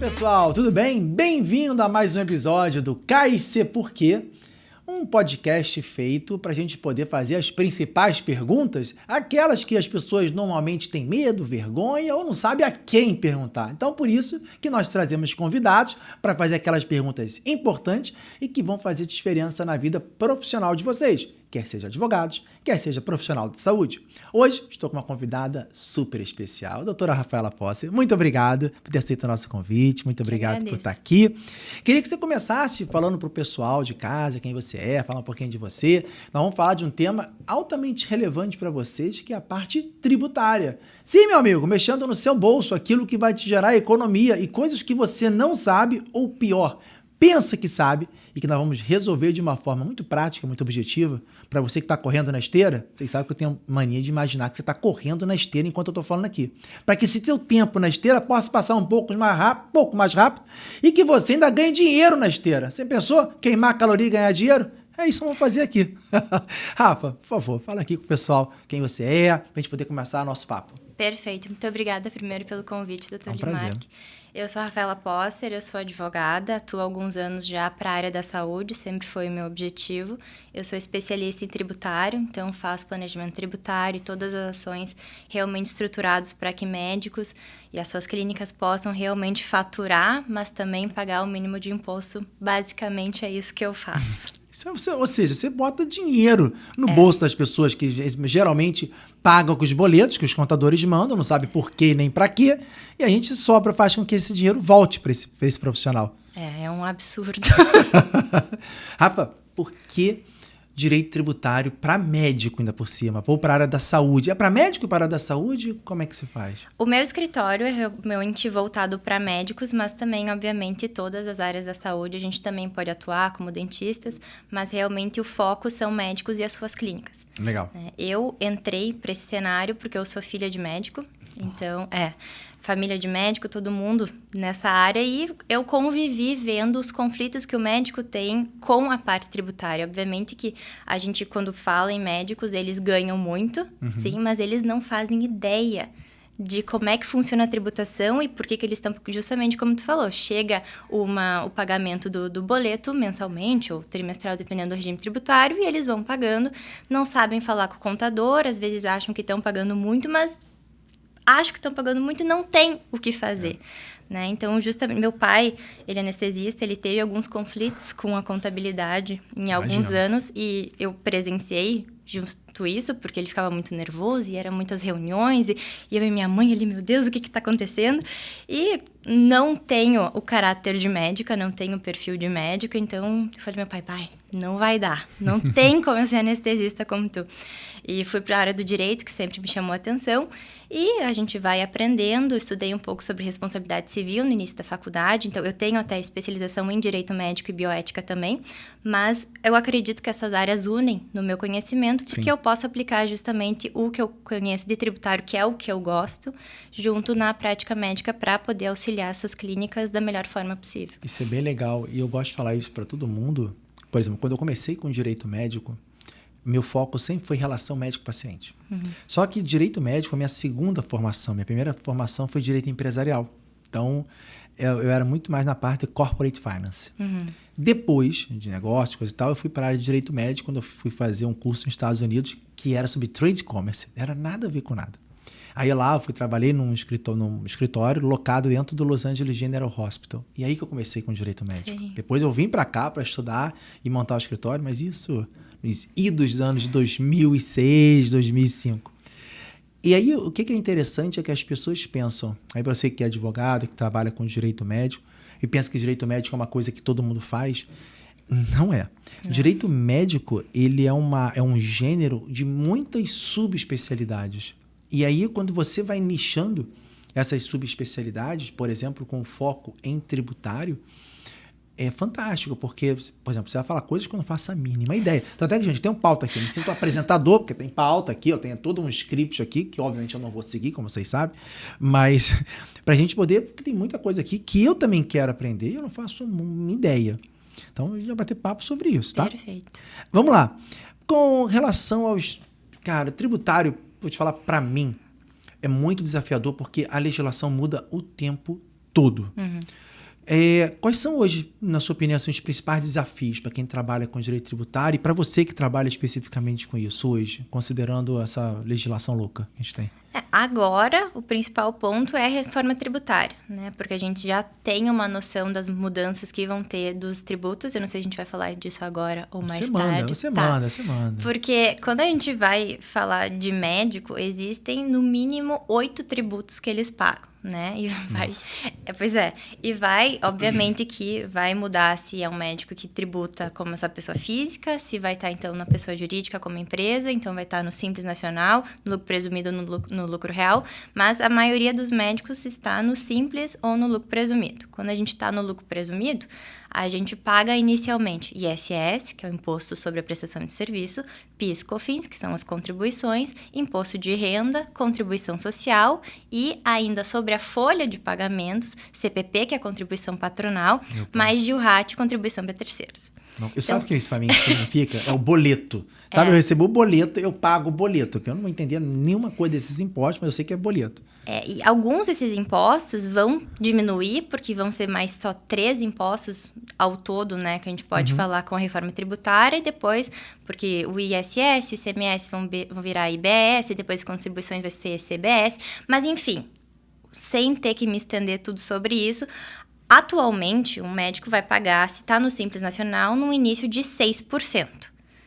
pessoal, tudo bem? Bem-vindo a mais um episódio do KC Por Quê? Um podcast feito para a gente poder fazer as principais perguntas, aquelas que as pessoas normalmente têm medo, vergonha ou não sabem a quem perguntar. Então, por isso que nós trazemos convidados para fazer aquelas perguntas importantes e que vão fazer diferença na vida profissional de vocês, quer seja advogados, quer seja profissional de saúde. Hoje estou com uma convidada super especial, a doutora Rafaela Posse. Muito obrigado por ter aceito o nosso convite, muito obrigado por estar aqui. Queria que você começasse falando para o pessoal de casa quem você é, falar um pouquinho de você. Nós vamos falar de um tema altamente relevante para vocês, que é a parte tributária. Sim, meu amigo, mexendo no seu bolso, aquilo que vai te gerar economia e coisas que você não sabe ou pior, pensa que sabe e que nós vamos resolver de uma forma muito prática, muito objetiva. Para você que está correndo na esteira, vocês sabem que eu tenho mania de imaginar que você está correndo na esteira enquanto eu estou falando aqui. Para que esse seu tempo na esteira possa passar um pouco mais rápido e que você ainda ganhe dinheiro na esteira. Você pensou? Queimar caloria e ganhar dinheiro? É isso que vamos fazer aqui. Rafa, por favor, fala aqui com o pessoal quem você é, para a gente poder começar o nosso papo. Perfeito. Muito obrigada primeiro pelo convite, doutor Limarque. Prazer. Eu sou a Rafaela Posser, eu sou advogada, atuo há alguns anos já para a área da saúde, sempre foi o meu objetivo. Eu sou especialista em tributário, então faço planejamento tributário e todas as ações realmente estruturadas para que médicos e as suas clínicas possam realmente faturar, mas também pagar o mínimo de imposto. Basicamente é isso que eu faço. Ou seja, você bota dinheiro no bolso das pessoas que geralmente pagam com os boletos que os contadores mandam, não sabe por quê nem para quê, e a gente sobra, faz com que esse dinheiro volte para esse profissional. É um absurdo. Rafa, por que direito tributário para médico ainda por cima, ou para a área da saúde? É para médico e para a área da saúde? Como é que se faz? O meu escritório é realmente voltado para médicos, mas também, obviamente, todas as áreas da saúde. A gente também pode atuar como dentistas, mas realmente o foco são médicos e as suas clínicas. Legal. Eu entrei para esse cenário porque eu sou filha de médico, então, família de médico, todo mundo nessa área, e eu convivi vendo os conflitos que o médico tem com a parte tributária. Obviamente que a gente, quando fala em médicos, eles ganham muito, sim, mas eles não fazem ideia de como é que funciona a tributação e por que eles estão, justamente como tu falou, chega o pagamento do boleto mensalmente ou trimestral, dependendo do regime tributário, e eles vão pagando, não sabem falar com o contador, às vezes acham que estão pagando muito, mas acho que estão pagando muito e não tem o que fazer. Né? Então, justamente, meu pai, ele é anestesista, ele teve alguns conflitos com a contabilidade em alguns anos e eu presenciei justo isso, porque ele ficava muito nervoso e eram muitas reuniões, e eu e minha mãe ali, meu Deus, o que está acontecendo? E não tenho o caráter de médica, não tenho o perfil de médico, então eu falei, meu pai, não vai dar, não tem como eu ser anestesista como tu. E fui para a área do direito, que sempre me chamou a atenção, e a gente vai aprendendo. Estudei um pouco sobre responsabilidade civil no início da faculdade, então eu tenho até especialização em direito médico e bioética também, mas eu acredito que essas áreas unem no meu conhecimento, porque eu posso aplicar justamente o que eu conheço de tributário, que é o que eu gosto, junto na prática médica para poder auxiliar essas clínicas da melhor forma possível. Isso é bem legal, e eu gosto de falar isso para todo mundo. Por exemplo, quando eu comecei com direito médico, meu foco sempre foi relação médico-paciente. Só que direito médico foi minha segunda formação. Minha primeira formação foi direito empresarial. Então, eu era muito mais na parte corporate finance. Depois de negócios, coisa e tal, eu fui para a área de direito médico quando eu fui fazer um curso nos Estados Unidos que era sobre trade commerce. Não era nada a ver com nada. Aí lá eu trabalhei num escritório locado dentro do Los Angeles General Hospital. E aí que eu comecei com direito médico. Sim. Depois eu vim para cá para estudar e montar o escritório, mas isso nos idos dos anos de 2006, 2005. E aí o que é interessante é que as pessoas pensam, aí você que é advogado, que trabalha com direito médico, e pensa que direito médico é uma coisa que todo mundo faz. Não é. Não. Direito médico, ele é um gênero de muitas subespecialidades. E aí, quando você vai nichando essas subespecialidades, por exemplo, com foco em tributário, é fantástico, porque, por exemplo, você vai falar coisas que eu não faço a mínima ideia. Então, até que, gente, tem um pauta aqui. Eu me sinto apresentador, porque tem pauta aqui, eu tenho todo um script aqui, que obviamente eu não vou seguir, como vocês sabem, mas para a gente poder, porque tem muita coisa aqui que eu também quero aprender e eu não faço uma ideia. Então, a gente vai bater papo sobre isso, tá? Perfeito. Vamos lá. Com relação aos... Cara, tributário, vou te falar, para mim, é muito desafiador, porque a legislação muda o tempo todo. Quais são hoje, na sua opinião, assim, os principais desafios para quem trabalha com direito tributário e para você que trabalha especificamente com isso hoje, considerando essa legislação louca que a gente tem? Agora, o principal ponto é a reforma tributária, né? Porque a gente já tem uma noção das mudanças que vão ter dos tributos. Eu não sei se a gente vai falar disso agora ou mais tarde. Você manda. Porque quando a gente vai falar de médico, existem no mínimo 8 tributos que eles pagam, né? E vai, obviamente que vai mudar se é um médico que tributa como sua pessoa física, se vai estar, então, na pessoa jurídica como empresa, então vai estar no Simples Nacional, no lucro presumido ou no lucro real, mas a maioria dos médicos está no Simples ou no lucro presumido. Quando a gente está no lucro presumido, a gente paga inicialmente ISS, que é o Imposto sobre a Prestação de Serviço, PIS, COFINS, que são as contribuições, Imposto de Renda, Contribuição Social e ainda sobre a folha de pagamentos, CPP, que é a contribuição patronal, mais GILRAT, contribuição para terceiros. Sabe o que isso para mim significa? É o boleto. Sabe, eu recebo o boleto, eu pago o boleto, que eu não entendia nenhuma coisa desses impostos, mas eu sei que é boleto. E alguns desses impostos vão diminuir, porque vão ser mais só 3 impostos ao todo, né, que a gente pode falar com a reforma tributária, e depois, porque o ISS, o ICMS vão virar IBS, depois contribuições vai ser CBS, mas enfim, sem ter que me estender tudo sobre isso, atualmente um médico vai pagar, se está no Simples Nacional, no início de 6%.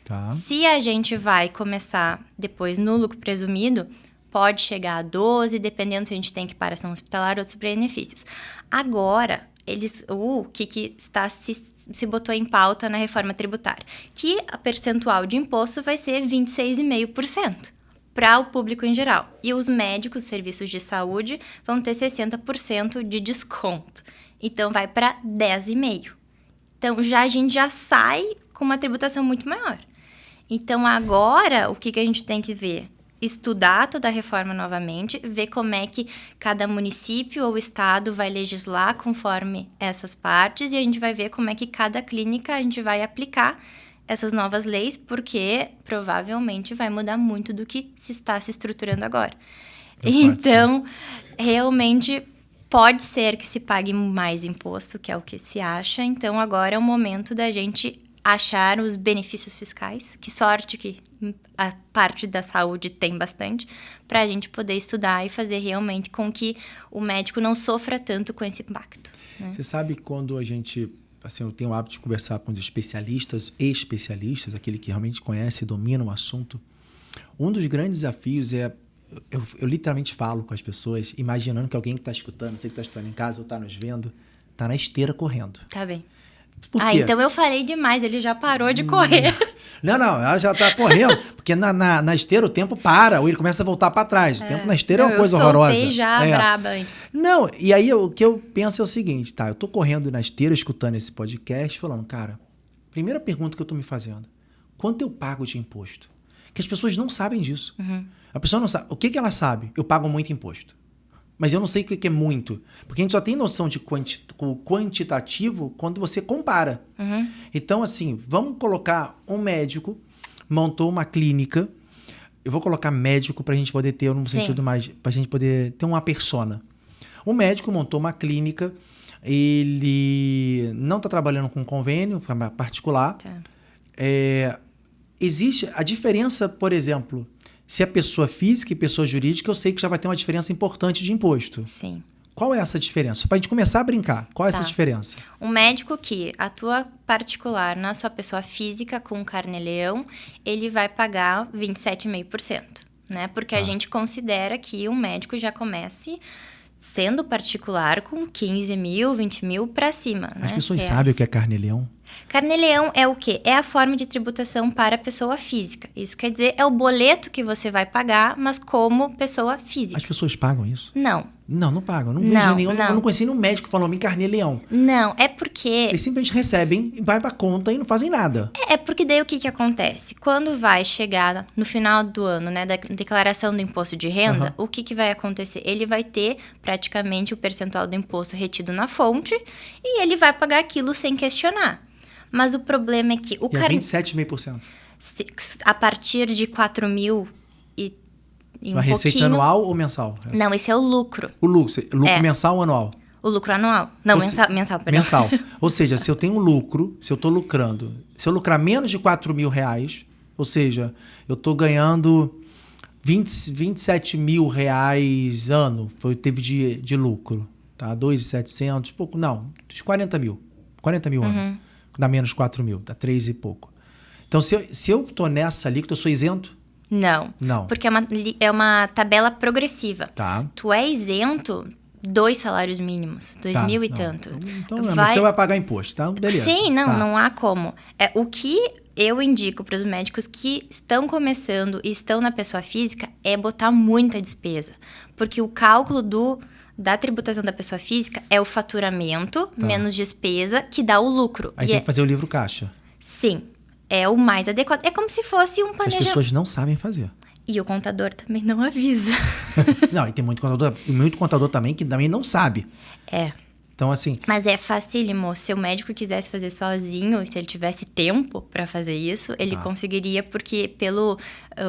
Tá. Se a gente vai começar depois no lucro presumido, pode chegar a 12%, dependendo se a gente tem equiparação hospitalar ou outros benefícios. Agora, o que se botou em pauta na reforma tributária? Que a percentual de imposto vai ser 26,5% para o público em geral. E os médicos, serviços de saúde, vão ter 60% de desconto. Então, vai para 10,5%. Então, a gente já sai com uma tributação muito maior. Então, agora, o que a gente tem que ver? Estudar toda a reforma novamente, ver como é que cada município ou estado vai legislar conforme essas partes, e a gente vai ver como é que cada clínica a gente vai aplicar essas novas leis, porque provavelmente vai mudar muito do que se está se estruturando agora. Então, realmente, pode ser que se pague mais imposto, que é o que se acha. Então, agora é o momento da gente achar os benefícios fiscais. Que sorte que a parte da saúde tem bastante, para a gente poder estudar e fazer realmente com que o médico não sofra tanto com esse impacto, né? Você sabe quando a gente... Assim, eu tenho o hábito de conversar com os especialistas e especialistas, aquele que realmente conhece e domina o assunto. Um dos grandes desafios é... Eu literalmente falo com as pessoas, imaginando que alguém que está escutando, você que está escutando em casa ou está nos vendo, está na esteira correndo. Tá bem. Por quê? Então eu falei demais, ele já parou de correr. Não, ela já tá correndo, porque na esteira o tempo para, ou ele começa a voltar para trás. O tempo na esteira é uma coisa horrorosa. Eu soltei já braba antes. Não, e aí o que eu penso é o seguinte, tá? Eu tô correndo na esteira, escutando esse podcast, falando, cara, primeira pergunta que eu tô me fazendo, quanto eu pago de imposto? Que as pessoas não sabem disso. A pessoa não sabe. O que ela sabe? Eu pago muito imposto. Mas eu não sei o que é muito. Porque a gente só tem noção de quantitativo quando você compara. Então, assim, vamos colocar um médico, montou uma clínica. Eu vou colocar médico para a gente poder ter, no sentido mais, para a gente poder ter uma persona. O médico montou uma clínica, ele não está trabalhando com convênio particular. Existe a diferença, por exemplo... Se é pessoa física e pessoa jurídica, eu sei que já vai ter uma diferença importante de imposto. Sim. Qual é essa diferença? Para a gente começar a brincar, qual é essa diferença? Um médico que atua particular na sua pessoa física com carnê-leão, ele vai pagar 27,5%, né? Porque a gente considera que um médico já comece sendo particular com 15 mil, 20 mil para cima. As pessoas sabem o que é carnê-leão? Carnê-leão é o quê? É a forma de tributação para a pessoa física. Isso quer dizer, é o boleto que você vai pagar, mas como pessoa física. As pessoas pagam isso? Não. Não pagam. Eu não conheci nenhum médico falando em carnê-leão. Não, é porque... Eles simplesmente recebem, vai pra conta e não fazem nada. É porque daí o que acontece? Quando vai chegar no final do ano, né, da declaração do imposto de renda, o que vai acontecer? Ele vai ter praticamente o percentual do imposto retido na fonte e ele vai pagar aquilo sem questionar. Mas o problema é que... E é 27,5%. A partir de 4 mil e uma receita anual ou mensal? Não, esse é o lucro. O lucro mensal ou anual? O lucro anual. Não, mensal, perdão. Mensal. Ou seja, se eu tenho um lucro, se eu estou lucrando, se eu lucrar menos de R$4.000, ou seja, eu estou ganhando 27 mil reais ano, teve de lucro, tá? 2.700, pouco, não, 40 mil. 40 mil ano. Dá menos 4 mil, dá 3 e pouco. Então, se eu tô nessa alíquota, eu sou isento? Não. Porque é uma tabela progressiva. Tá. Tu é isento 2 salários mínimos, 2.000 e tanto. Então você vai pagar imposto, tá? Beleza. Sim, não há como. O que eu indico para os médicos que estão começando e estão na pessoa física é botar muita despesa. Porque o cálculo da tributação da pessoa física é o faturamento menos despesa que dá o lucro. Aí tem que fazer o livro caixa. Sim, é o mais adequado. É como se fosse um planejamento. As pessoas não sabem fazer. E o contador também não avisa. Não, e tem muito contador também que também não sabe. Então, assim... Mas é facílimo. Se o médico quisesse fazer sozinho, se ele tivesse tempo para fazer isso, ele conseguiria, porque pelo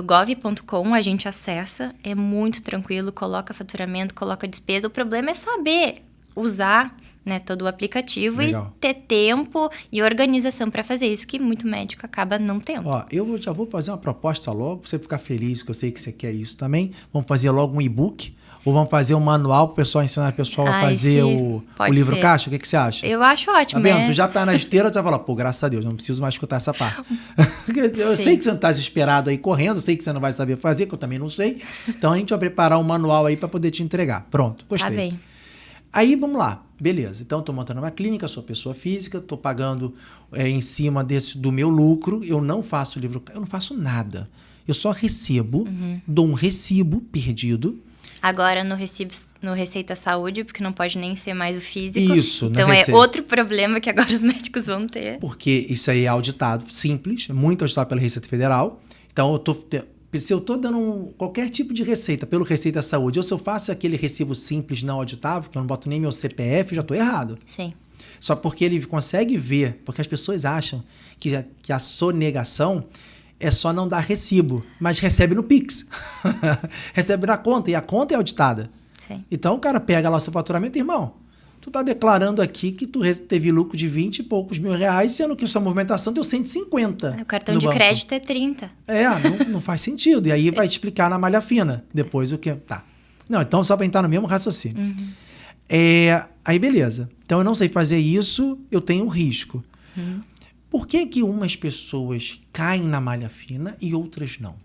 gov.com a gente acessa, é muito tranquilo, coloca faturamento, coloca despesa. O problema é saber usar, né, todo o aplicativo. Legal. E ter tempo e organização para fazer isso, que muito médico acaba não tendo. Ó, eu já vou fazer uma proposta logo, pra você ficar feliz, que eu sei que você quer isso também. Vamos fazer logo um e-book, ou vamos fazer um manual pro pessoal, ensinar o pessoal a fazer o livro caixa? O que você acha? Eu acho ótimo, tá vendo? Tu já tá na esteira, tu já fala, pô, graças a Deus, não preciso mais escutar essa parte. Eu sei que você não tá desesperado aí correndo, eu sei que você não vai saber fazer, que eu também não sei. Então a gente vai preparar um manual aí para poder te entregar. Pronto, gostei. Tá bem. Aí, vamos lá. Beleza. Então, estou montando uma clínica, sou pessoa física, estou pagando em cima do meu lucro. Eu não faço livro, eu não faço nada. Eu só recebo, dou um recibo perdido. Agora no Receita Saúde, porque não pode nem ser mais o físico. Isso, então é outro problema que agora os médicos vão ter. Porque isso aí é auditado, simples, muito auditado pela Receita Federal. Então, se eu estou dando qualquer tipo de receita pelo Receita Saúde, ou se eu faço aquele recibo simples não auditável, que eu não boto nem meu CPF, eu já estou errado. Sim. Só porque ele consegue ver, porque as pessoas acham que a sonegação é só não dar recibo, mas recebe no Pix. Recebe na conta, e a conta é auditada. Sim. Então o cara pega lá o seu faturamento, irmão, tu tá declarando aqui que tu teve lucro de 20 e poucos mil reais, sendo que sua movimentação deu 150. O cartão de crédito é 30. Não faz sentido. E aí vai explicar na malha fina depois o que... Tá. Não, então só para entrar no mesmo raciocínio. Aí beleza. Então eu não sei fazer isso, eu tenho um risco. Por que umas pessoas caem na malha fina e outras não?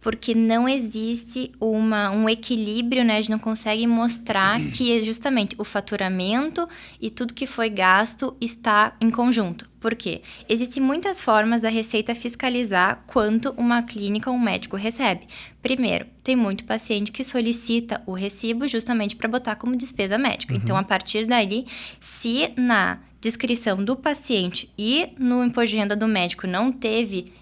Porque não existe um equilíbrio, né? A gente não consegue mostrar que justamente o faturamento e tudo que foi gasto está em conjunto. Por quê? Existem muitas formas da Receita fiscalizar quanto uma clínica ou um médico recebe. Primeiro, tem muito paciente que solicita o recibo justamente para botar como despesa médica. Então, a partir daí, se na descrição do paciente e no imposto de renda do médico não teve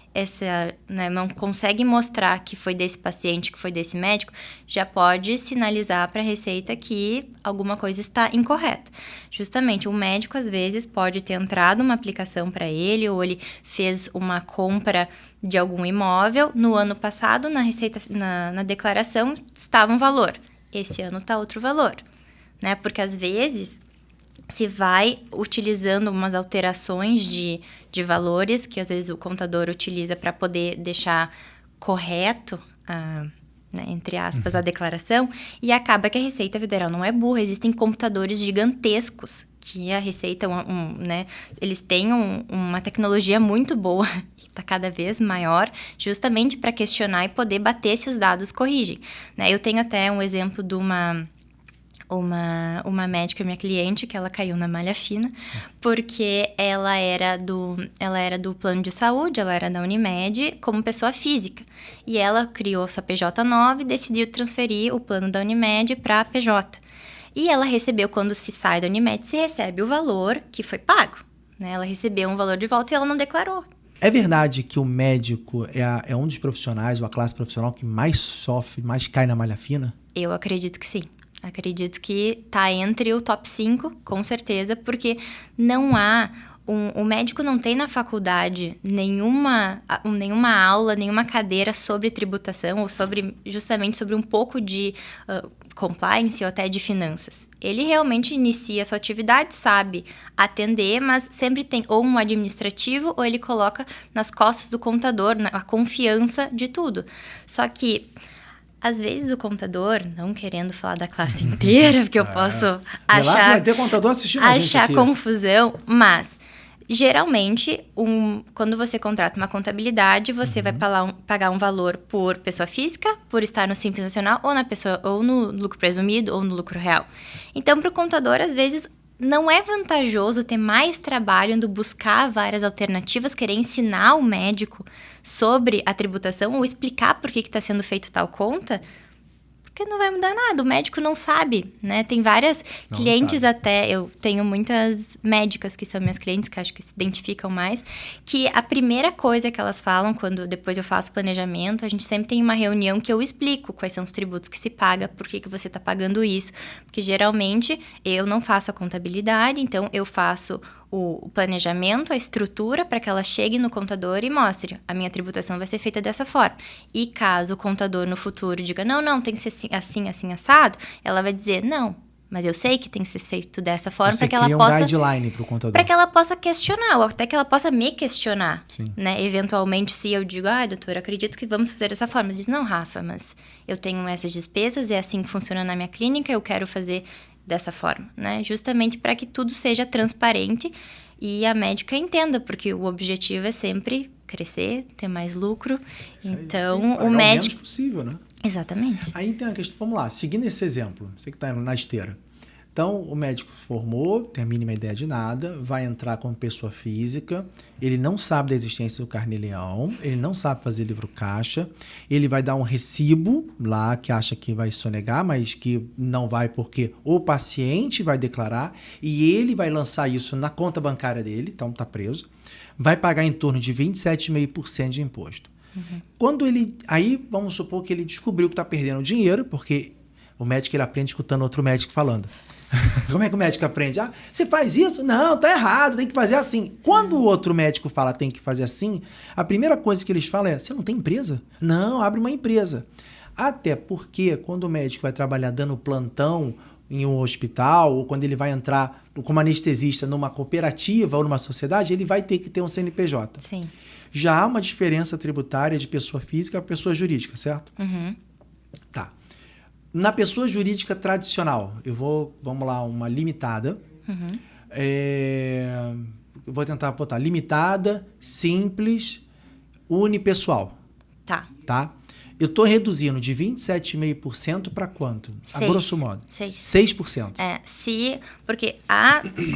não consegue mostrar que foi desse paciente, que foi desse médico, já pode sinalizar para a Receita que alguma coisa está incorreta. Justamente, o médico, às vezes, pode ter entrado uma aplicação para ele, ou ele fez uma compra de algum imóvel. No ano passado, na Receita, na declaração, estava um valor. Esse ano está outro valor, né? Porque, às vezes, se vai utilizando umas alterações de valores, que às vezes o contador utiliza para poder deixar correto, né, entre aspas, a declaração, e acaba que a Receita Federal não é burra. Existem computadores gigantescos que a Receita, né, eles têm uma tecnologia muito boa, e está cada vez maior, justamente para questionar e poder bater se os dados corrigem, né? Eu tenho até um exemplo de uma médica, minha cliente, que ela caiu na malha fina, porque ela era do plano de saúde, ela era da Unimed como pessoa física. E ela criou sua PJ nova e decidiu transferir o plano da Unimed para a PJ. E ela recebeu, quando se sai da Unimed, se recebe o valor que foi pago, né? Ela recebeu um valor de volta e ela não declarou. É verdade que o médico é um dos profissionais, ou a classe profissional que mais sofre, mais cai na malha fina? Eu acredito que sim. Acredito que está entre o top 5, com certeza, porque não há o médico não tem na faculdade nenhuma aula, nenhuma cadeira sobre tributação ou justamente sobre um pouco de compliance ou até de finanças. Ele realmente inicia a sua atividade, sabe atender, mas sempre tem ou um administrativo ou ele coloca nas costas do contador a confiança de tudo. Só que às vezes o contador, não querendo falar da classe inteira, porque eu posso achar, vai ter contador assistindo a gente aqui. Confusão, mas geralmente, quando você contrata uma contabilidade, você vai pagar um valor por pessoa física, por estar no Simples Nacional, ou no lucro presumido, ou no lucro real. Então, para o contador, às vezes, não é vantajoso ter mais trabalho indo buscar várias alternativas, querer ensinar o médico sobre a tributação ou explicar por que está sendo feito tal conta, porque não vai mudar nada, o médico não sabe, né? Tem várias clientes até, eu tenho muitas médicas que são minhas clientes, que acho que se identificam mais, que a primeira coisa que elas falam, quando depois eu faço planejamento, a gente sempre tem uma reunião que eu explico quais são os tributos que se paga, por que você está pagando isso, porque geralmente eu não faço a contabilidade, então eu faço o planejamento, a estrutura, para que ela chegue no contador e mostre, a minha tributação vai ser feita dessa forma. E caso o contador no futuro diga, não, tem que ser assim, assado, ela vai dizer, não, mas eu sei que tem que ser feito dessa forma para que ela possa... guideline pro contador. Para que ela possa questionar, ou até que ela possa me questionar. Sim. Né? Eventualmente, se eu digo, doutor, acredito que vamos fazer dessa forma. Ela diz, não, Rafa, mas eu tenho essas despesas, é assim que funciona na minha clínica, eu quero fazer dessa forma, né? Justamente para que tudo seja transparente e a médica entenda, porque o objetivo é sempre crescer, ter mais lucro. Então, o médico... o menos possível, né? Exatamente. Aí tem a questão, vamos lá, seguindo esse exemplo, você que está na esteira. Então, o médico formou, tem a mínima ideia de nada, vai entrar como pessoa física, ele não sabe da existência do carnê-leão, ele não sabe fazer livro caixa, ele vai dar um recibo lá que acha que vai sonegar, mas que não vai porque o paciente vai declarar e ele vai lançar isso na conta bancária dele, então está preso, vai pagar em torno de 27,5% de imposto. Quando aí vamos supor que ele descobriu que está perdendo dinheiro, porque o médico ele aprende escutando outro médico falando. Como é que o médico aprende? Você faz isso? Não, tá errado, tem que fazer assim. Quando o outro médico fala tem que fazer assim, a primeira coisa que eles falam é, você não tem empresa? Não, abre uma empresa. Até porque quando o médico vai trabalhar dando plantão em um hospital, ou quando ele vai entrar como anestesista numa cooperativa ou numa sociedade, ele vai ter que ter um CNPJ. Sim. Já há uma diferença tributária de pessoa física para pessoa jurídica, certo? Tá. Na pessoa jurídica tradicional, vamos lá, uma limitada. Eu vou tentar botar limitada, simples, unipessoal. Tá? Eu estou reduzindo de 27,5% para quanto? 6. A grosso modo. 6%. Porque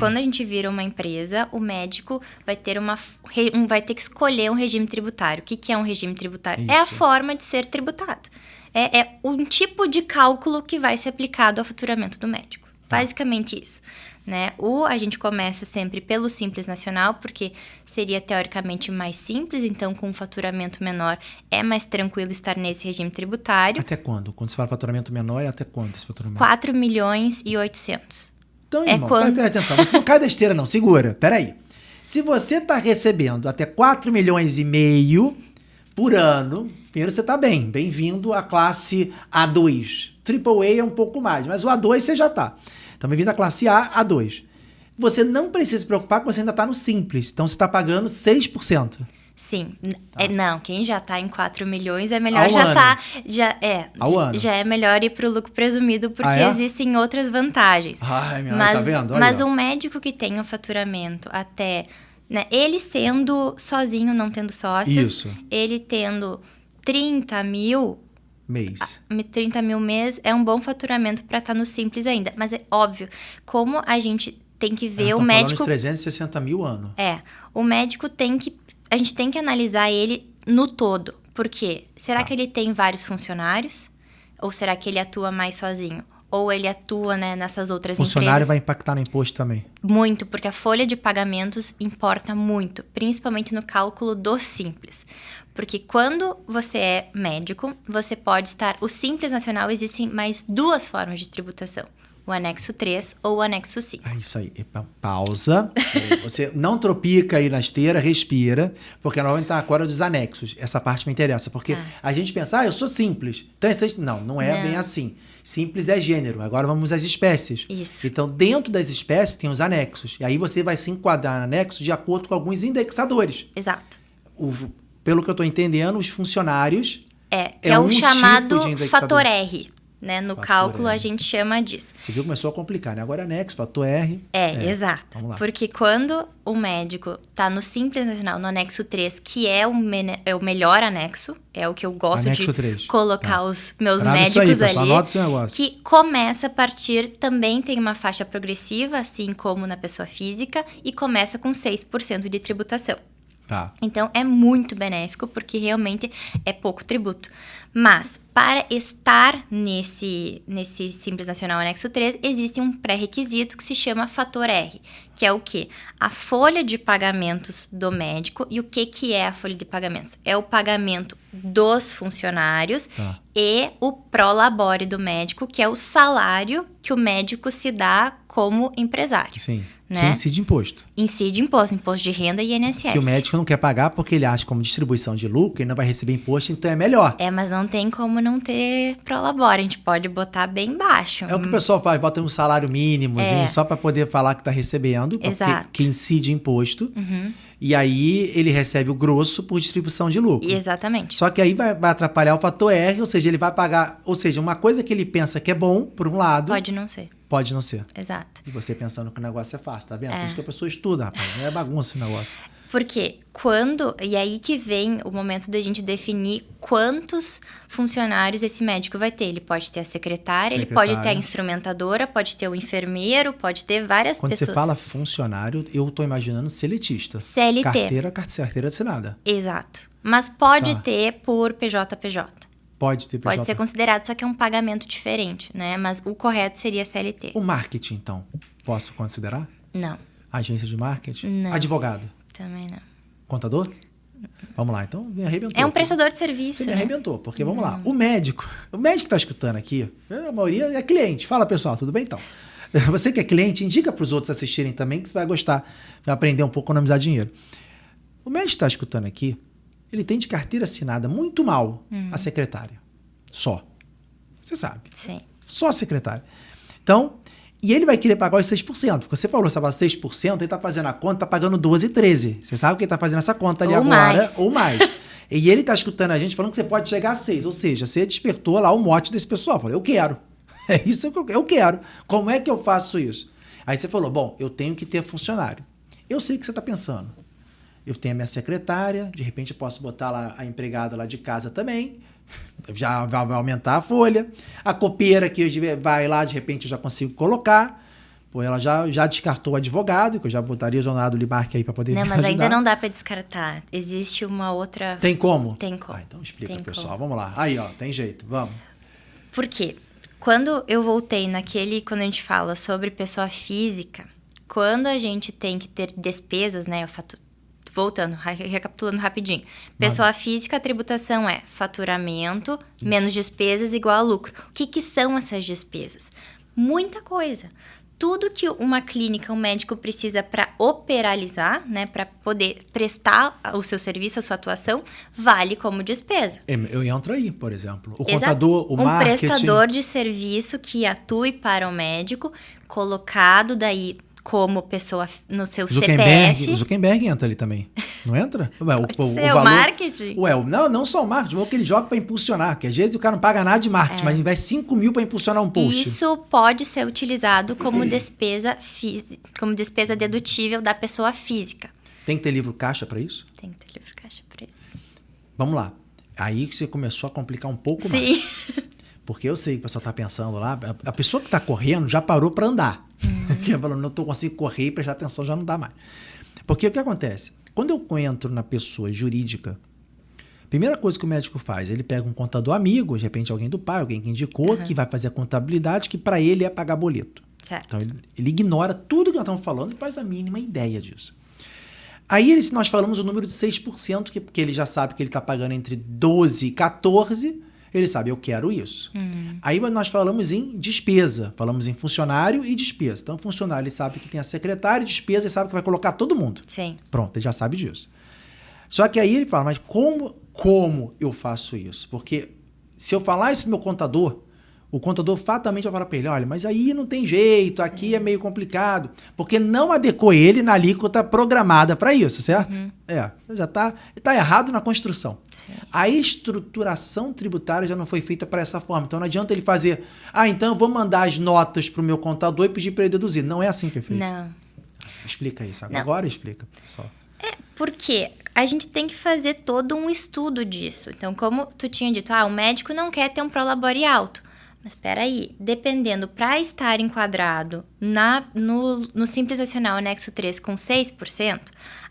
quando a gente vira uma empresa, o médico vai ter que escolher um regime tributário. O que é um regime tributário? Isso. É a forma de ser tributado. É um tipo de cálculo que vai ser aplicado ao faturamento do médico. Basicamente isso. Né? A gente começa sempre pelo Simples Nacional, porque seria teoricamente mais simples, então com um faturamento menor é mais tranquilo estar nesse regime tributário. Até quando? Quando você fala faturamento menor, é até quando esse faturamento? 4 milhões e 800. Então, irmão, presta atenção, você não cai da esteira não, segura, peraí. Se você está recebendo até 4 milhões e meio por ano, primeiro você está bem, bem-vindo à classe A2. AAA é um pouco mais, mas o A2 você já está. Então, bem-vindo à classe A, A2. Você não precisa se preocupar que você ainda está no Simples. Então, você está pagando 6%. Sim. Tá. Não, quem já está em 4 milhões é melhor já é melhor ir para o lucro presumido, porque existem outras vantagens. Tá vendo? Mas um médico que tem um faturamento até... Né, ele sendo sozinho, não tendo sócios, ele tendo 30 mil... mês. 30 mil mês é um bom faturamento para estar no Simples ainda. Mas é óbvio, como a gente tem que ver o médico... falando de 360 mil ano. O médico a gente tem que analisar ele no todo. Por quê? Será que ele tem vários funcionários? Ou será que ele atua mais sozinho? Ou ele atua, né, nessas outras empresas? Funcionário vai impactar no imposto também? Muito, porque a folha de pagamentos importa muito, principalmente no cálculo do Simples. Porque quando você é médico, você pode estar... O Simples Nacional existem mais 2 formas de tributação. o anexo 3 ou o anexo 5. É isso aí. Pausa. Você não tropica aí na esteira, respira, porque normalmente tá agora dos anexos. Essa parte me interessa, porque a gente pensa, eu sou simples. Então, não é bem assim. Simples é gênero. Agora vamos às espécies. Isso. Então, dentro das espécies tem os anexos. E aí você vai se enquadrar no anexo de acordo com alguns indexadores. Exato. Pelo que eu estou entendendo, os funcionários... que é o chamado tipo de fator R. Né? No fator cálculo R. a gente chama disso. Você viu que começou a complicar, né? Agora anexo, fator R. Exato. Vamos lá. Porque quando o médico tá no Simples Nacional, no anexo 3, que é o melhor anexo, é o que eu gosto Anexo de 3. colocar os meus Grava médicos isso aí, pessoal, ali, anota esse negócio. que começa a partir, também tem uma faixa progressiva, assim como na pessoa física, e começa com 6% de tributação. Tá. Então, é muito benéfico, porque realmente é pouco tributo. Mas, para estar nesse Simples Nacional Anexo 3, existe um pré-requisito que se chama fator R, que é o quê? A folha de pagamentos do médico. E o que é a folha de pagamentos? É o pagamento dos funcionários e o prolabore do médico, que é o salário que o médico se dá como empresário. Sim. Né? Que incide imposto. Incide imposto de renda e INSS. Que o médico não quer pagar porque ele acha como distribuição de lucro, ele não vai receber imposto, então é melhor. Mas não tem como não ter prolabore, a gente pode botar bem baixo. É o que o pessoal faz, bota um salário mínimo, só para poder falar que tá recebendo, Exato. que incide imposto. E aí ele recebe o grosso por distribuição de lucro. Exatamente. Só que aí vai atrapalhar o fator R, ou seja, ele vai pagar... Ou seja, uma coisa que ele pensa que é bom, por um lado... Pode não ser. Pode não ser. Exato. E você pensando que o negócio é fácil, tá vendo? Por isso que a pessoa estuda, rapaz. Não é bagunça esse negócio. Porque e aí que vem o momento da gente definir quantos funcionários esse médico vai ter. Ele pode ter a secretária, ele pode ter a instrumentadora, pode ter o enfermeiro, pode ter várias pessoas. Quando você fala funcionário, eu tô imaginando seletista. CLT. Carteira assinada. Exato. Mas pode ter por PJ. Pode ter PJ. Pode ser considerado, só que é um pagamento diferente, né? Mas o correto seria CLT. O marketing, então, posso considerar? Não. Agência de marketing? Não. Advogado? Também não. Contador? Vamos lá, então me arrebentou. É um prestador de serviço, Você me né? arrebentou, porque vamos lá. O médico que tá escutando aqui, a maioria é cliente. Fala, pessoal, tudo bem então? Você que é cliente, indica para os outros assistirem também, que você vai gostar, vai aprender um pouco a economizar dinheiro. O médico que está escutando aqui, ele tem de carteira assinada muito mal a secretária. Só. Você sabe. Sim. Só a secretária. Então, e ele vai querer pagar os 6%. Porque você falou, você fala 6%, ele está fazendo a conta, está pagando 12, 13. Você sabe que ele está fazendo essa conta ali ou agora. Mais. Ou mais. E ele está escutando a gente falando que você pode chegar a 6. Ou seja, você despertou lá o mote desse pessoal. Falou, eu quero. É isso que eu quero. Como é que eu faço isso? Aí você falou, bom, eu tenho que ter funcionário. Eu sei o que você está pensando. Eu tenho a minha secretária, de repente eu posso botar lá a empregada lá de casa também. Já vai aumentar a folha. A copeira que vai lá, de repente eu já consigo colocar. Pô, ela já descartou o advogado, que eu já botaria o Zonado Limarque aí para poder Não, me mas ajudar. ainda não dá para descartar. Existe uma outra... Tem como? Tem como. Então explica, Tem pessoal. como. Vamos lá. Aí, ó, tem jeito. Vamos. Por quê? Quando eu voltei quando a gente fala sobre pessoa física, quando a gente tem que ter despesas, né? Voltando, recapitulando rapidinho. Pessoa física, a tributação é faturamento menos despesas igual a lucro. O que são essas despesas? Muita coisa. Tudo que uma clínica, um médico precisa para operalizar, né, para poder prestar o seu serviço, a sua atuação, vale como despesa. Eu entro aí, por exemplo. O Exato. contador, o marketing... Um prestador de serviço que atue para o médico, colocado daí como pessoa no seu CPF. O Zuckerberg entra ali também. Não entra? Ué, Pode ser o marketing? Ué, não só o marketing, mas o que ele joga para impulsionar. Que às vezes o cara não paga nada de marketing, mas investe 5 mil para impulsionar um post. Isso pode ser utilizado como despesa dedutível da pessoa física. Tem que ter livro caixa para isso? Tem que ter livro caixa para isso. Vamos lá. Aí que você começou a complicar um pouco mais. Sim. Porque eu sei que o pessoal está pensando lá, a pessoa que está correndo já parou para andar. Porque falou, não consigo correr e prestar atenção, já não dá mais. Porque o que acontece? Quando eu entro na pessoa jurídica, a primeira coisa que o médico faz, ele pega um contador amigo, de repente alguém do pai, alguém que indicou, que vai fazer a contabilidade, que para ele é pagar boleto. Certo. Então ele ignora tudo que nós estamos falando e faz a mínima ideia disso. Aí nós falamos o número de 6%, porque ele já sabe que ele está pagando entre 12 e 14%, Ele sabe, eu quero isso. Aí nós falamos em despesa, falamos em funcionário e despesa. Então, o funcionário ele sabe que tem a secretária e despesa, ele sabe que vai colocar todo mundo. Sim. Pronto, ele já sabe disso. Só que aí ele fala, mas como eu faço isso? Porque se eu falar isso pro meu contador, o contador fatalmente vai falar para ele, olha, mas aí não tem jeito, aqui é meio complicado, porque não adequou ele na alíquota programada para isso, certo? Já tá errado na construção. Sim. A estruturação tributária já não foi feita para essa forma, então não adianta ele fazer, então eu vou mandar as notas para o meu contador e pedir para ele deduzir. Não é assim que é feito. Não. Explica isso, agora explica, pessoal. Porque a gente tem que fazer todo um estudo disso. Então, como tu tinha dito, o médico não quer ter um prolabore alto. Mas espera aí, dependendo, para estar enquadrado no Simples Nacional Anexo 3 com 6%,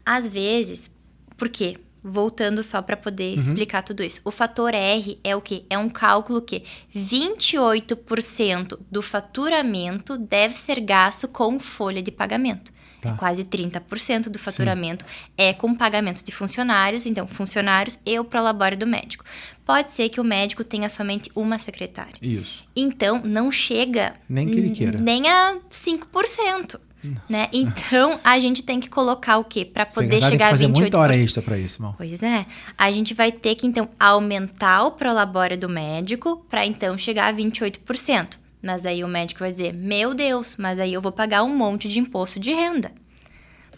às vezes, por quê? Voltando só para poder explicar tudo isso. O fator R é o quê? É um cálculo que 28% do faturamento deve ser gasto com folha de pagamento. Tá. Quase 30% do faturamento é com pagamento de funcionários. Então, funcionários e o prolabore do médico. Pode ser que o médico tenha somente uma secretária. Isso. Então, não chega... Nem que ele queira. Nem a 5%. Né? Então, a gente tem que colocar o quê? Para poder chegar a 28%. Fazer muita hora extra para isso, irmão. Pois é. A gente vai ter que, então, aumentar o prolabore do médico para, então, chegar a 28%. Mas aí o médico vai dizer, meu Deus, mas aí eu vou pagar um monte de imposto de renda.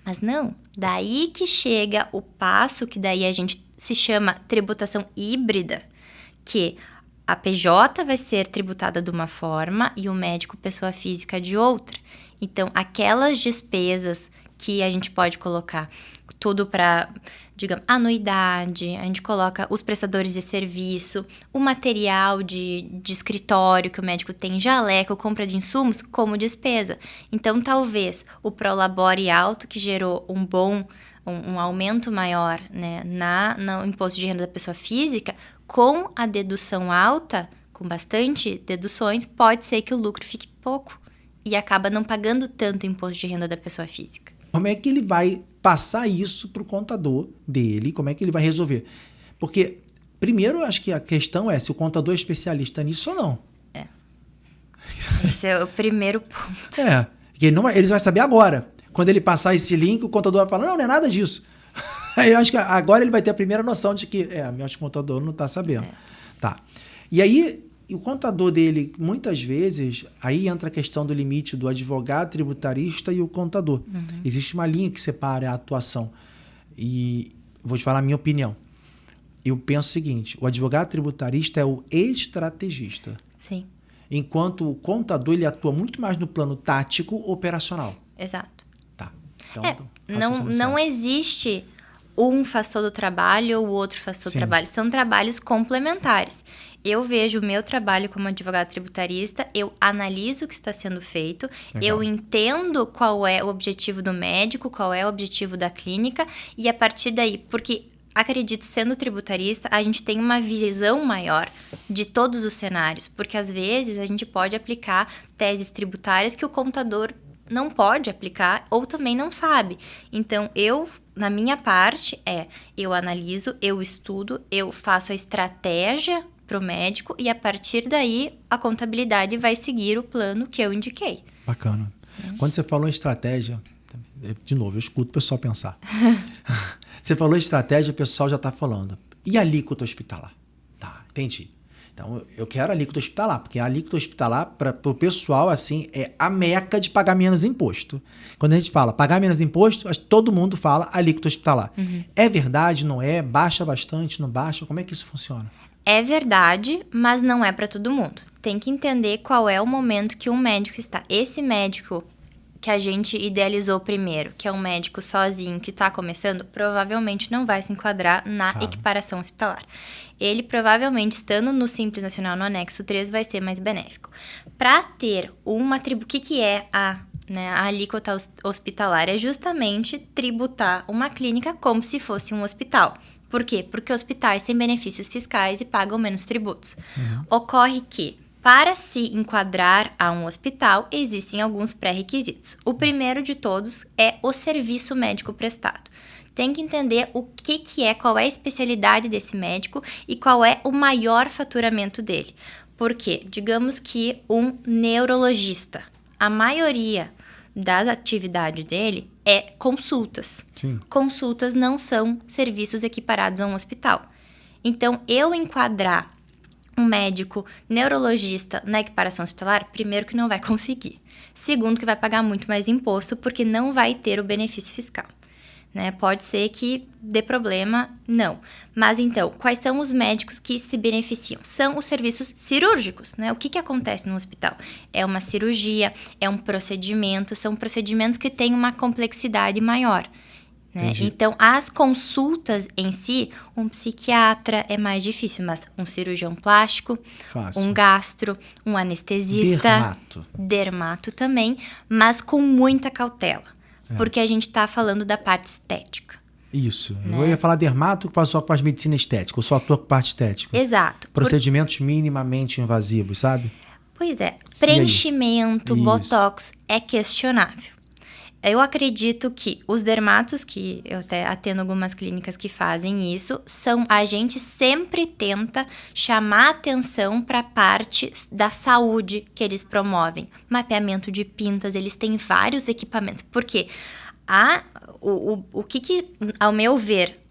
Mas não, daí que chega o passo que daí a gente se chama tributação híbrida, que a PJ vai ser tributada de uma forma e o médico, pessoa física, de outra. Então, aquelas despesas que a gente pode colocar tudo para, digamos, anuidade, a gente coloca os prestadores de serviço, o material de escritório que o médico tem, jaleco, compra de insumos, como despesa. Então, talvez o prolabore alto, que gerou um aumento maior, né, no imposto de renda da pessoa física, com a dedução alta, com bastante deduções, pode ser que o lucro fique pouco e acaba não pagando tanto imposto de renda da pessoa física. Como é que ele vai passar isso para o contador dele? Como é que ele vai resolver? Porque, primeiro, eu acho que a questão é se o contador é especialista nisso ou não. Esse é o primeiro ponto. Porque ele vai saber agora. Quando ele passar esse link, o contador vai falar, não é nada disso. Aí eu acho que agora ele vai ter a primeira noção de que, meu contador não está sabendo. Tá. E aí, o contador dele, muitas vezes, aí entra a questão do limite do advogado, tributarista e o contador. Existe uma linha que separa a atuação. E vou te falar a minha opinião. Eu penso o seguinte, o advogado tributarista é o estrategista. Sim. Enquanto o contador, ele atua muito mais no plano tático operacional. Exato. Tá. Então, não existe um faz todo o trabalho ou o outro faz todo o trabalho. São trabalhos complementares. Eu vejo o meu trabalho como advogado tributarista, eu analiso o que está sendo feito, eu entendo qual é o objetivo do médico, qual é o objetivo da clínica, e a partir daí, porque acredito, sendo tributarista, a gente tem uma visão maior de todos os cenários, porque às vezes a gente pode aplicar teses tributárias que o contador não pode aplicar ou também não sabe. Então, na minha parte, eu analiso, eu estudo, eu faço a estratégia para o médico e a partir daí a contabilidade vai seguir o plano que eu indiquei. Bacana. Quando você falou em estratégia, de novo, eu escuto o pessoal pensar. Você falou em estratégia, o pessoal já está falando. E a alíquota hospitalar? Tá, entendi. Então, eu quero a alíquota hospitalar, porque a alíquota hospitalar, para o pessoal, assim, é a meca de pagar menos imposto. Quando a gente fala pagar menos imposto, todo mundo fala alíquota hospitalar. É verdade, não é? Baixa bastante, não baixa? Como é que isso funciona? É verdade, mas não é para todo mundo. Tem que entender qual é o momento que um médico está. Esse médico que a gente idealizou primeiro, que é um médico sozinho que está começando, provavelmente não vai se enquadrar na equiparação hospitalar. Ele provavelmente, estando no Simples Nacional no anexo 3, vai ser mais benéfico. Para ter uma o que é a alíquota hospitalar? É justamente tributar uma clínica como se fosse um hospital. Por quê? Porque hospitais têm benefícios fiscais e pagam menos tributos. Ocorre que, para se enquadrar a um hospital, existem alguns pré-requisitos. O primeiro de todos é o serviço médico prestado. tem que entender o que é, qual é a especialidade desse médico e qual é o maior faturamento dele. Por quê? Digamos que um neurologista, a maioria das atividades dele é consultas. Sim. Consultas não são serviços equiparados a um hospital. Então, eu enquadrar um médico neurologista na equiparação hospitalar, primeiro que não vai conseguir. Segundo que vai pagar muito mais imposto, porque não vai ter o benefício fiscal. Né? Pode ser que dê problema, não. Mas então, quais são os médicos que se beneficiam? São os serviços cirúrgicos, né? O que acontece no hospital? É uma cirurgia, é um procedimento, são procedimentos que têm uma complexidade maior. Né? Então, as consultas em si, um psiquiatra é mais difícil, mas um cirurgião plástico, Fácil. um gastro, um anestesista, dermato também, mas com muita cautela. Porque a gente tá falando da parte estética. Isso. Né? Eu ia falar dermato que faz só com as medicina estética, eu só atua com parte estética. Exato. Procedimentos minimamente invasivos, sabe? Pois é. Preenchimento, botox é questionável. Eu acredito que os dermatos, que eu até atendo algumas clínicas que fazem isso, a gente sempre tenta chamar atenção para a parte da saúde que eles promovem. Mapeamento de pintas, eles têm vários equipamentos. Por quê? O que, ao meu ver,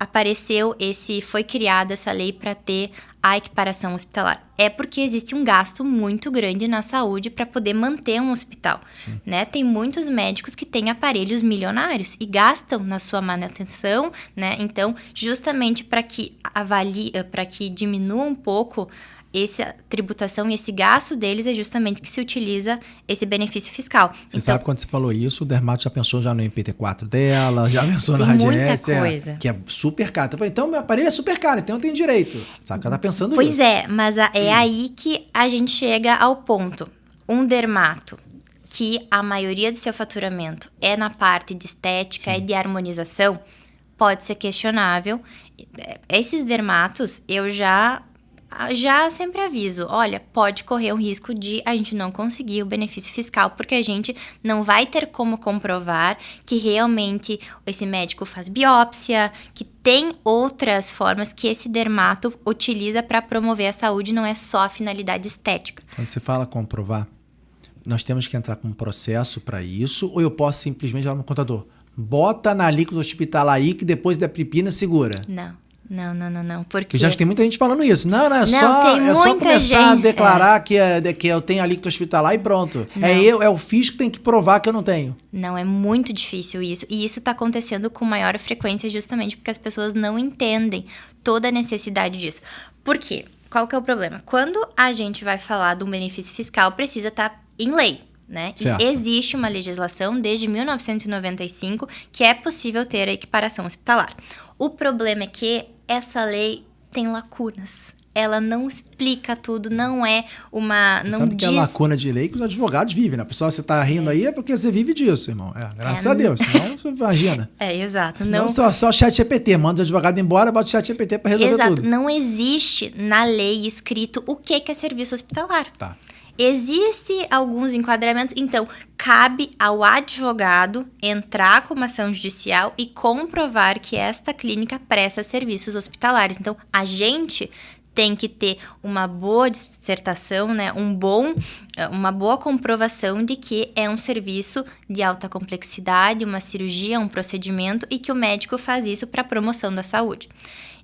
foi criada essa lei para ter a equiparação hospitalar? É porque existe um gasto muito grande na saúde para poder manter um hospital, né? Tem muitos médicos que têm aparelhos milionários e gastam na sua manutenção, né? Então, justamente para que diminua um pouco essa tributação e esse gasto deles, é justamente que se utiliza esse benefício fiscal. Você sabe, quando você falou isso, o dermato já pensou já no MP4 dela, já pensou na radiência, muita coisa. Que é super caro. Então, meu aparelho é super caro, então eu tenho direito. Sabe que ela tá pensando nisso. Pois é, mas é aí que a gente chega ao ponto. Um dermato que a maioria do seu faturamento é na parte de estética e de harmonização, pode ser questionável. Esses dermatos, eu já sempre aviso, olha, pode correr um risco de a gente não conseguir o benefício fiscal, porque a gente não vai ter como comprovar que realmente esse médico faz biópsia, que tem outras formas que esse dermato utiliza para promover a saúde, não é só a finalidade estética. Quando você fala comprovar, nós temos que entrar com um processo para isso, ou eu posso simplesmente falar no contador, bota na alíquota hospitalar aí que depois da pepina segura? Não. Porque já tem muita gente falando isso. É só começar a declarar que eu tenho alíquota hospitalar e pronto. É o fisco que tem que provar que eu não tenho. Não, é muito difícil isso. E isso está acontecendo com maior frequência justamente porque as pessoas não entendem toda a necessidade disso. Por quê? Qual que é o problema? Quando a gente vai falar de um benefício fiscal, precisa estar em lei. Né? E existe uma legislação desde 1995 que é possível ter a equiparação hospitalar. O problema é que essa lei tem lacunas. Ela não explica tudo, não é uma... Não sabe diz... que é lacuna de lei que os advogados vivem, né? Pessoal, você tá rindo aí é porque você vive disso, irmão. Graças a Deus, senão você imagina. Exato. Não só o chat GPT, manda os advogados embora, bota o chat GPT para resolver tudo. Exato, não existe na lei escrito o que é serviço hospitalar. Tá. Existem alguns enquadramentos, então cabe ao advogado entrar com uma ação judicial e comprovar que esta clínica presta serviços hospitalares. Então, a gente tem que ter uma boa dissertação, né? Uma boa comprovação de que é um serviço de alta complexidade, uma cirurgia, um procedimento e que o médico faz isso para promoção da saúde.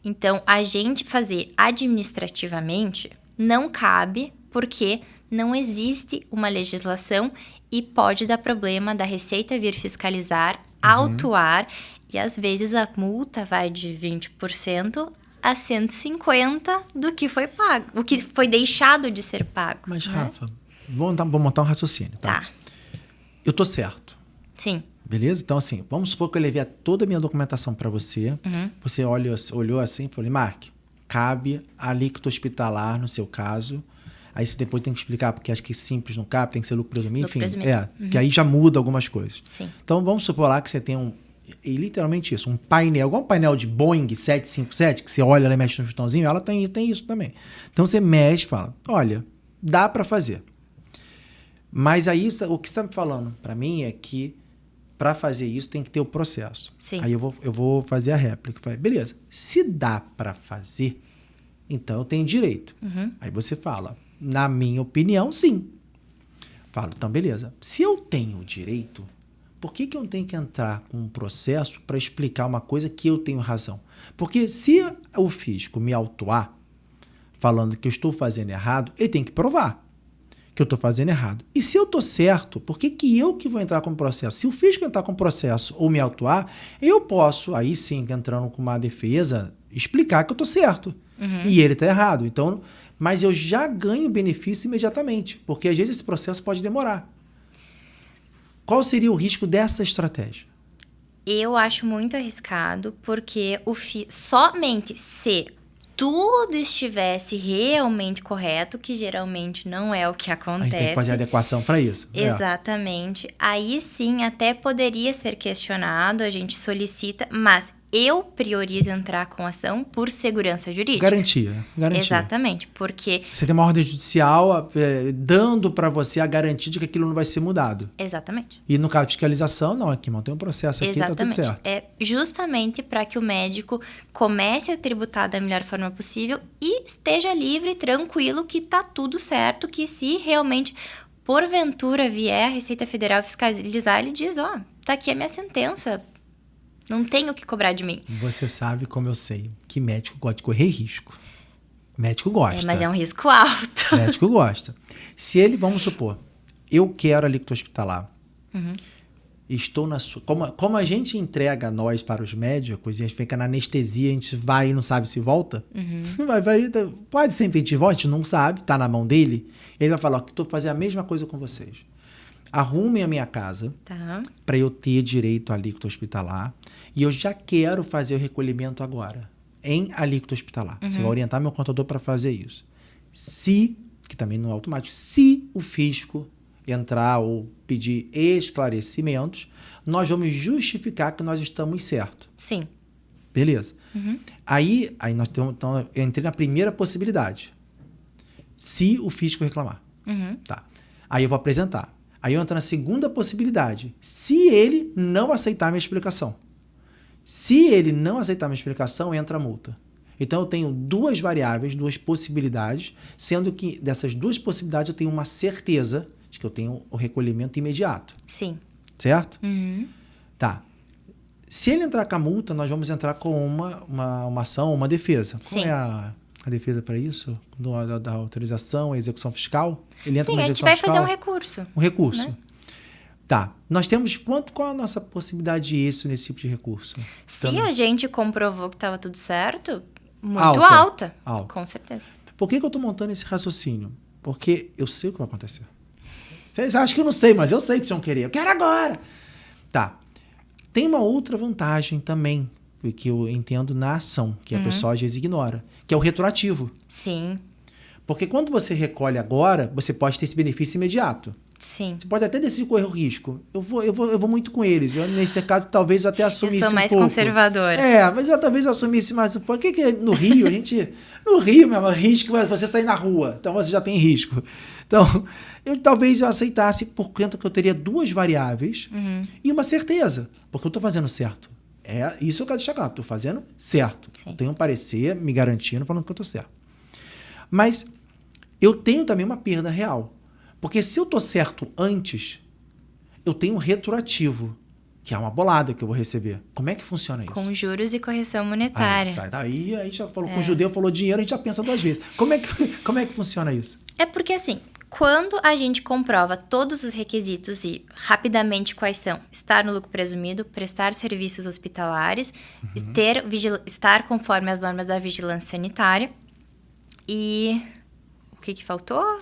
Então, a gente fazer administrativamente não cabe porque não existe uma legislação e pode dar problema da Receita vir fiscalizar, autuar, e às vezes a multa vai de 20% a 150% do que foi pago, o que foi deixado de ser pago. Mas, Rafa, vou montar um raciocínio, tá? Eu tô certo. Sim. Beleza? Então, assim, vamos supor que eu levei toda a minha documentação para você, você olhou assim e falou, Mark, cabe a alíquota hospitalar no seu caso. Aí você depois tem que explicar, porque acho que simples não cabe, tem que ser lucro presumido, enfim. Que aí já muda algumas coisas. Sim. Então, vamos supor lá que você tem literalmente isso, um painel, igual um painel de Boeing 757, que você olha, ela mexe no botãozinho, ela tem isso também. Então, você mexe e fala, olha, dá para fazer. Mas aí, o que você está me falando para mim é que para fazer isso tem que ter o processo. Sim. Aí eu vou fazer a réplica. Falei, beleza, se dá para fazer, então eu tenho direito. Aí você fala, na minha opinião, sim. Falo, então beleza. Se eu tenho direito, por que eu tenho que entrar com um processo para explicar uma coisa que eu tenho razão? Porque se o fisco me autuar, falando que eu estou fazendo errado, ele tem que provar que eu estou fazendo errado. E se eu estou certo, por que eu que vou entrar com o processo? Se o fisco entrar com o processo ou me autuar, eu posso, aí sim, entrando com uma defesa, explicar que eu estou certo. E ele está errado. Então, mas eu já ganho benefício imediatamente, porque às vezes esse processo pode demorar. Qual seria o risco dessa estratégia? Eu acho muito arriscado, porque somente se tudo estivesse realmente correto, que geralmente não é o que acontece. A gente tem que fazer adequação para isso. Exatamente. Aí sim, até poderia ser questionado, a gente solicita, mas eu priorizo entrar com ação por segurança jurídica. Garantia. Exatamente, porque... Você tem uma ordem judicial dando para você a garantia de que aquilo não vai ser mudado. Exatamente. E no caso de fiscalização, não, aqui mantém um processo aqui, tá tudo certo. É justamente para que o médico comece a tributar da melhor forma possível e esteja livre, tranquilo, que tá tudo certo, que se realmente, porventura, vier a Receita Federal fiscalizar, ele diz, tá aqui a minha sentença, não tenho o que cobrar de mim. Você sabe como eu sei que médico gosta de correr risco. Médico gosta. Mas é um risco alto. Médico gosta. Se ele, vamos supor, eu quero alíquota hospitalar, estou na sua... Como a gente entrega nós para os médicos e a gente fica na anestesia, a gente vai e não sabe se volta, pode ser que a gente volte, a gente não sabe, tá na mão dele, ele vai falar, estou fazendo a mesma coisa com vocês. Arrumem a minha casa para eu ter direito à alíquota hospitalar e eu já quero fazer o recolhimento agora, em alíquota hospitalar. Você vai orientar meu contador para fazer isso. Que também não é automático, se o fisco entrar ou pedir esclarecimentos, nós vamos justificar que nós estamos certos. Sim. Beleza. Aí nós temos, então, eu entrei na primeira possibilidade. Se o fisco reclamar. Tá. Aí eu vou apresentar. Aí eu entro na segunda possibilidade. Se ele não aceitar a minha explicação. Se ele não aceitar a minha explicação, entra a multa. Então, eu tenho duas variáveis, duas possibilidades, sendo que dessas duas possibilidades eu tenho uma certeza de que eu tenho o recolhimento imediato. Sim. Certo? Tá. Se ele entrar com a multa, nós vamos entrar com uma ação, uma defesa. Sim. Qual é a defesa para isso? Da autorização, a execução fiscal? Ele entra Sim, na a gente execução vai fiscal? fazer um recurso. Um recurso. Né? Tá. Nós temos qual a nossa possibilidade de êxito nesse tipo de recurso? Se a gente comprovou que estava tudo certo, muito Alta. Com certeza. Por que eu estou montando esse raciocínio? Porque eu sei o que vai acontecer. Vocês acham que eu não sei, mas eu sei que vocês vão querer. Eu quero agora! Tá. Tem uma outra vantagem também, que eu entendo na ação, que a pessoa às vezes ignora, que é o retroativo. Sim. Porque quando você recolhe agora, você pode ter esse benefício imediato. Sim. Você pode até decidir correr o risco. Eu vou muito com eles. Nesse caso, talvez eu até assumisse um pouco. Eu sou mais conservadora. Mas eu talvez assumisse mais um pouco. Que no Rio, no Rio mesmo, risco é você sair na rua. Então, você já tem risco. Então, talvez eu aceitasse por conta que eu teria duas variáveis e uma certeza. Porque eu estou fazendo certo. É isso que eu quero deixar claro. Estou fazendo certo. Sim. Tenho um parecer me garantindo falando que eu estou certo. Mas eu tenho também uma perda real. Porque se eu estou certo antes, eu tenho um retroativo, que é uma bolada que eu vou receber. Como é que funciona isso? Com juros e correção monetária. Sai daí, a gente já falou com o judeu, falou dinheiro, a gente já pensa duas vezes. Como é que funciona isso? É porque assim, quando a gente comprova todos os requisitos e rapidamente quais são, estar no lucro presumido, prestar serviços hospitalares, estar conforme as normas da vigilância sanitária e o que faltou?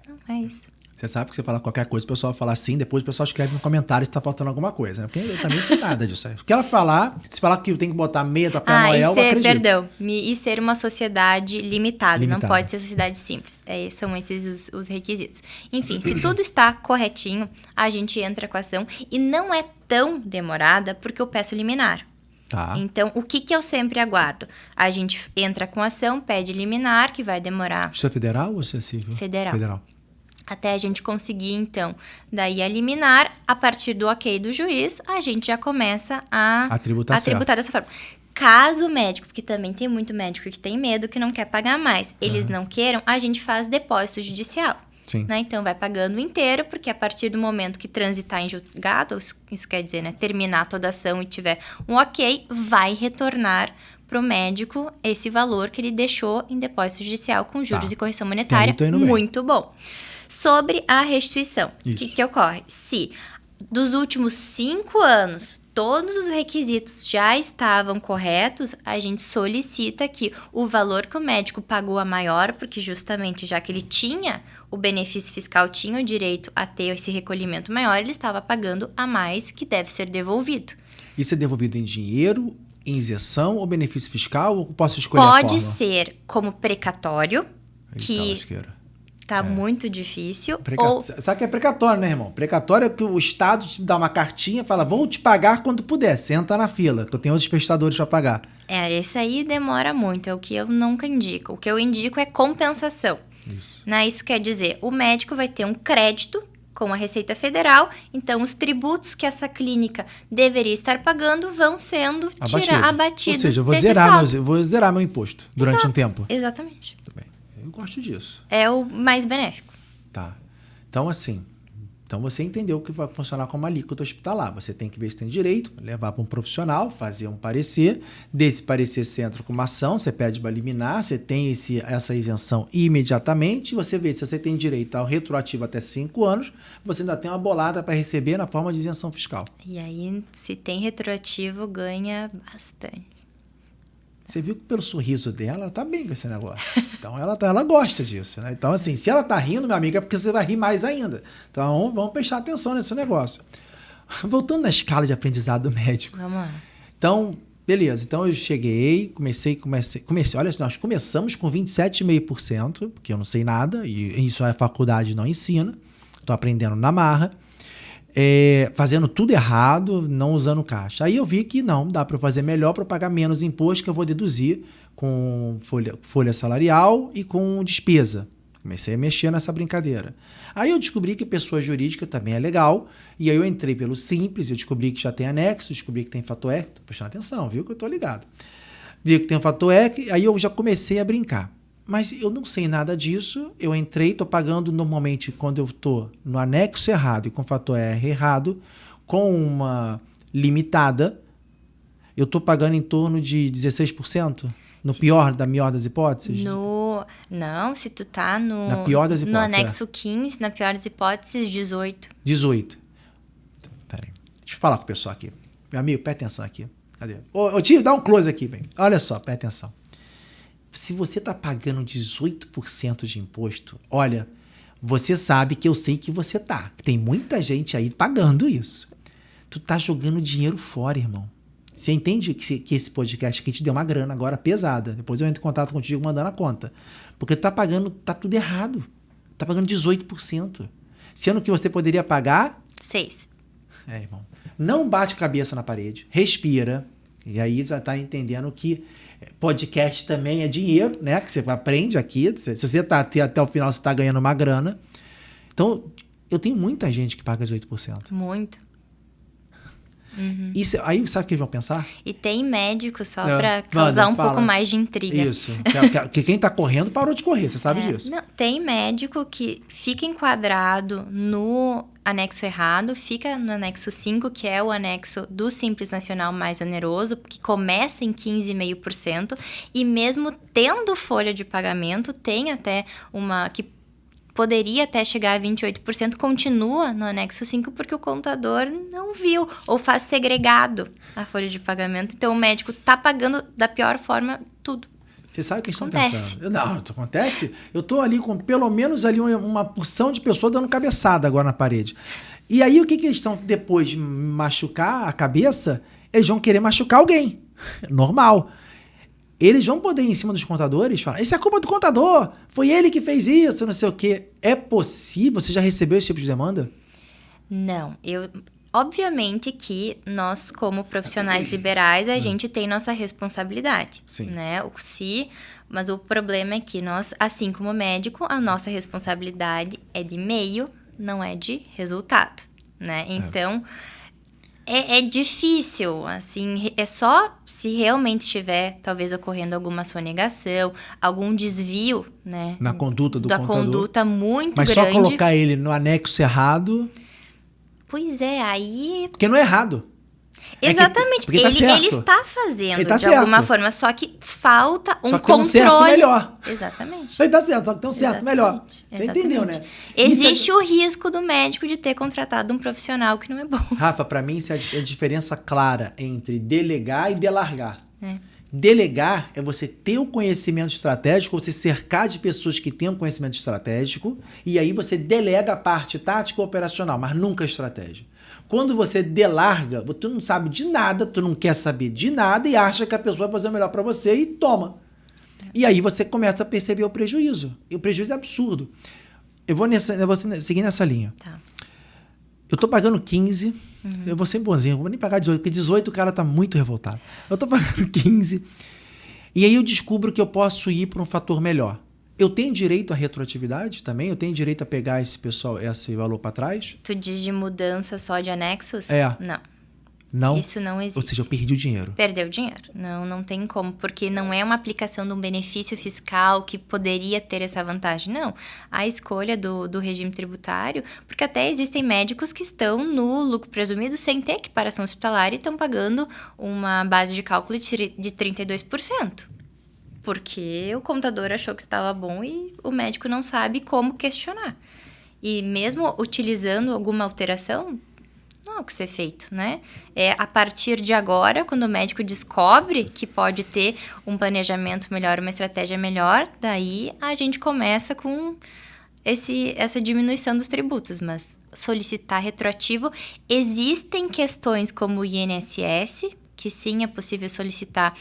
Não, é isso. Você sabe que você fala qualquer coisa, o pessoal fala assim, depois o pessoal escreve no comentário se tá faltando alguma coisa, né? Porque eu também não sei nada disso aí. O que ela falar, se falar que eu tenho que botar meia do Papai Noel, eu acredito. Perdão. E ser uma sociedade limitada. Não pode ser sociedade simples. São esses os requisitos. Enfim, se tudo está corretinho, a gente entra com a ação e não é tão demorada porque eu peço liminar. Tá. Então, o que eu sempre aguardo? A gente entra com a ação, pede liminar, que vai demorar... Justiça Federal ou Justiça Civil? Federal. Até a gente conseguir, então, daí a liminar, a partir do ok do juiz, a gente já começa a tributar dessa forma. Caso o médico, porque também tem muito médico que tem medo, que não quer pagar mais, eles não queiram, a gente faz depósito judicial. Sim. Né? Então, vai pagando inteiro, porque a partir do momento que transitar em julgado, isso quer dizer, né, terminar toda a ação e tiver um ok, vai retornar para o médico esse valor que ele deixou em depósito judicial com juros e correção monetária. Muito bom. Sobre a restituição, o que ocorre? Se dos últimos 5 anos todos os requisitos já estavam corretos, a gente solicita que o valor que o médico pagou a maior, porque justamente já que ele tinha o benefício fiscal, tinha o direito a ter esse recolhimento maior, ele estava pagando a mais, que deve ser devolvido. Isso é devolvido em dinheiro, em isenção ou benefício fiscal? Ou posso escolher a forma? Pode ser como precatório, que tá muito difícil. Sabe que é precatório, né, irmão? Precatório é que o Estado te dá uma cartinha e fala, vou te pagar quando puder, senta na fila, que eu tenho outros prestadores para pagar. Esse aí demora muito, é o que eu nunca indico. O que eu indico é compensação. Isso quer dizer, o médico vai ter um crédito com a Receita Federal, então os tributos que essa clínica deveria estar pagando vão sendo abatidos. Ou seja, eu vou zerar meu imposto durante um tempo. Exatamente. Tudo bem. Eu gosto disso. É o mais benéfico. Tá. Então, assim, você entendeu que vai funcionar como alíquota hospitalar. Você tem que ver se tem direito, levar para um profissional, fazer um parecer. Desse parecer, você entra com uma ação, você pede para liminar, você tem essa isenção imediatamente. Você vê se você tem direito ao retroativo até 5 anos, você ainda tem uma bolada para receber na forma de isenção fiscal. E aí, se tem retroativo, ganha bastante. Você viu que pelo sorriso dela, ela tá bem com esse negócio. Então, ela gosta disso, né? Então, assim, se ela tá rindo, minha amiga, é porque você vai rir mais ainda. Então, vamos prestar atenção nesse negócio. Voltando na escala de aprendizado do médico. Vamos lá. Então, beleza. Então, eu cheguei, comecei. Olha, nós começamos com 27,5%, porque eu não sei nada, e isso a faculdade não ensina. Estou aprendendo na marra. Fazendo tudo errado, não usando caixa. Aí eu vi que não, dá para fazer melhor para pagar menos imposto, que eu vou deduzir com folha salarial e com despesa. Comecei a mexer nessa brincadeira. Aí eu descobri que pessoa jurídica também é legal, e aí eu entrei pelo Simples, eu descobri que já tem anexo, descobri que tem fator E, tô prestando atenção, viu que eu tô ligado. Vi que tem um fator E, aí eu já comecei a brincar. Mas eu não sei nada disso, eu entrei, estou pagando normalmente quando eu estou no anexo errado e com fator R errado, com uma limitada, eu estou pagando em torno de 16%? No pior das hipóteses? Não, se tu tá na pior das hipóteses, no anexo 15, na pior das hipóteses, 18. 18. Pera aí, deixa eu falar com o pessoal aqui. Meu amigo, presta atenção aqui. Cadê? Ô tio, dá um close aqui, bem. Olha só, presta atenção. Se você está pagando 18% de imposto, olha, você sabe que eu sei que você tá. Tem muita gente aí pagando isso. Tu tá jogando dinheiro fora, irmão. Você entende que esse podcast aqui te deu uma grana agora pesada. Depois eu entro em contato contigo mandando a conta. Porque tu tá pagando, tá tudo errado. Tá pagando 18%. Sendo que você poderia pagar... 6%. Irmão. Não bate cabeça na parede. Respira. E aí já tá entendendo que podcast também é dinheiro, né? Que você aprende aqui. Se você tá até o final, você tá ganhando uma grana. Então, eu tenho muita gente que paga 18%. Muito. Isso, aí sabe o que eles vão pensar? E tem médico só para causar um pouco mais de intriga. Isso. Que quem tá correndo parou de correr, você sabe disso. Não, tem médico que fica enquadrado no anexo errado, fica no anexo 5, que é o anexo do Simples Nacional mais oneroso, que começa em 15,5%, e mesmo tendo folha de pagamento, tem até uma que poderia até chegar a 28%, continua no anexo 5 porque o contador não viu ou faz segregado a folha de pagamento. Então, o médico está pagando da pior forma tudo. Você sabe o que eles estão pensando? Não, acontece. Eu estou ali com pelo menos ali uma porção de pessoas dando cabeçada agora na parede. E aí, o que eles estão, depois de machucar a cabeça, eles vão querer machucar alguém. Normal. Eles vão poder ir em cima dos contadores e falar, isso é culpa do contador, foi ele que fez isso, não sei o quê. É possível? Você já recebeu esse tipo de demanda? Não, Obviamente que nós, como profissionais liberais, a gente tem nossa responsabilidade, Sim. né? Mas o problema é que nós, assim como médico, a nossa responsabilidade é de meio, não é de resultado, né? Então, é difícil, assim, é só se realmente estiver, talvez, ocorrendo alguma sonegação, algum desvio, né? Na conduta do da contador. conduta muito Mas grande. só colocar ele no anexo errado... Pois é, aí... Porque não é errado. Exatamente. Porque tá certo. Ele está fazendo Ele tá de certo. alguma forma, só que falta um Só que tem controle. um certo melhor. Exatamente. Ele tá certo, só que tem um certo melhor. Você Exatamente. entendeu, né? Existe o risco do médico de ter contratado um profissional que não é bom. Rafa, pra mim, isso é a diferença clara entre delegar e delargar. É. Delegar é você ter o conhecimento estratégico, você cercar de pessoas que têm o conhecimento estratégico, e aí você delega a parte tática e operacional, mas nunca a estratégia. Quando você delarga, tu não sabe de nada, tu não quer saber de nada e acha que a pessoa vai fazer o melhor pra você e toma. E aí você começa a perceber o prejuízo. E o prejuízo é absurdo. Eu vou seguir nessa linha. Tá. Eu tô pagando 15, eu vou ser bonzinho, não vou nem pagar 18, porque 18 o cara tá muito revoltado. Eu tô pagando 15, e aí eu descubro que eu posso ir para um fator melhor. Eu tenho direito à retroatividade também? Eu tenho direito a pegar esse valor para trás? Tu diz de mudança só de anexos? É. Não. Não? Isso não existe. Ou seja, eu perdi o dinheiro. Perdeu dinheiro. Não tem como, porque não é uma aplicação de um benefício fiscal que poderia ter essa vantagem. Não. A escolha do regime tributário, porque até existem médicos que estão no lucro presumido sem ter equiparação hospitalar e estão pagando uma base de cálculo de 32%. Porque o contador achou que estava bom e o médico não sabe como questionar. E mesmo utilizando alguma alteração, não é o que ser feito, né? É a partir de agora, quando o médico descobre que pode ter um planejamento melhor, uma estratégia melhor, daí a gente começa com essa diminuição dos tributos. Mas solicitar retroativo, existem questões como o INSS, que sim é possível solicitar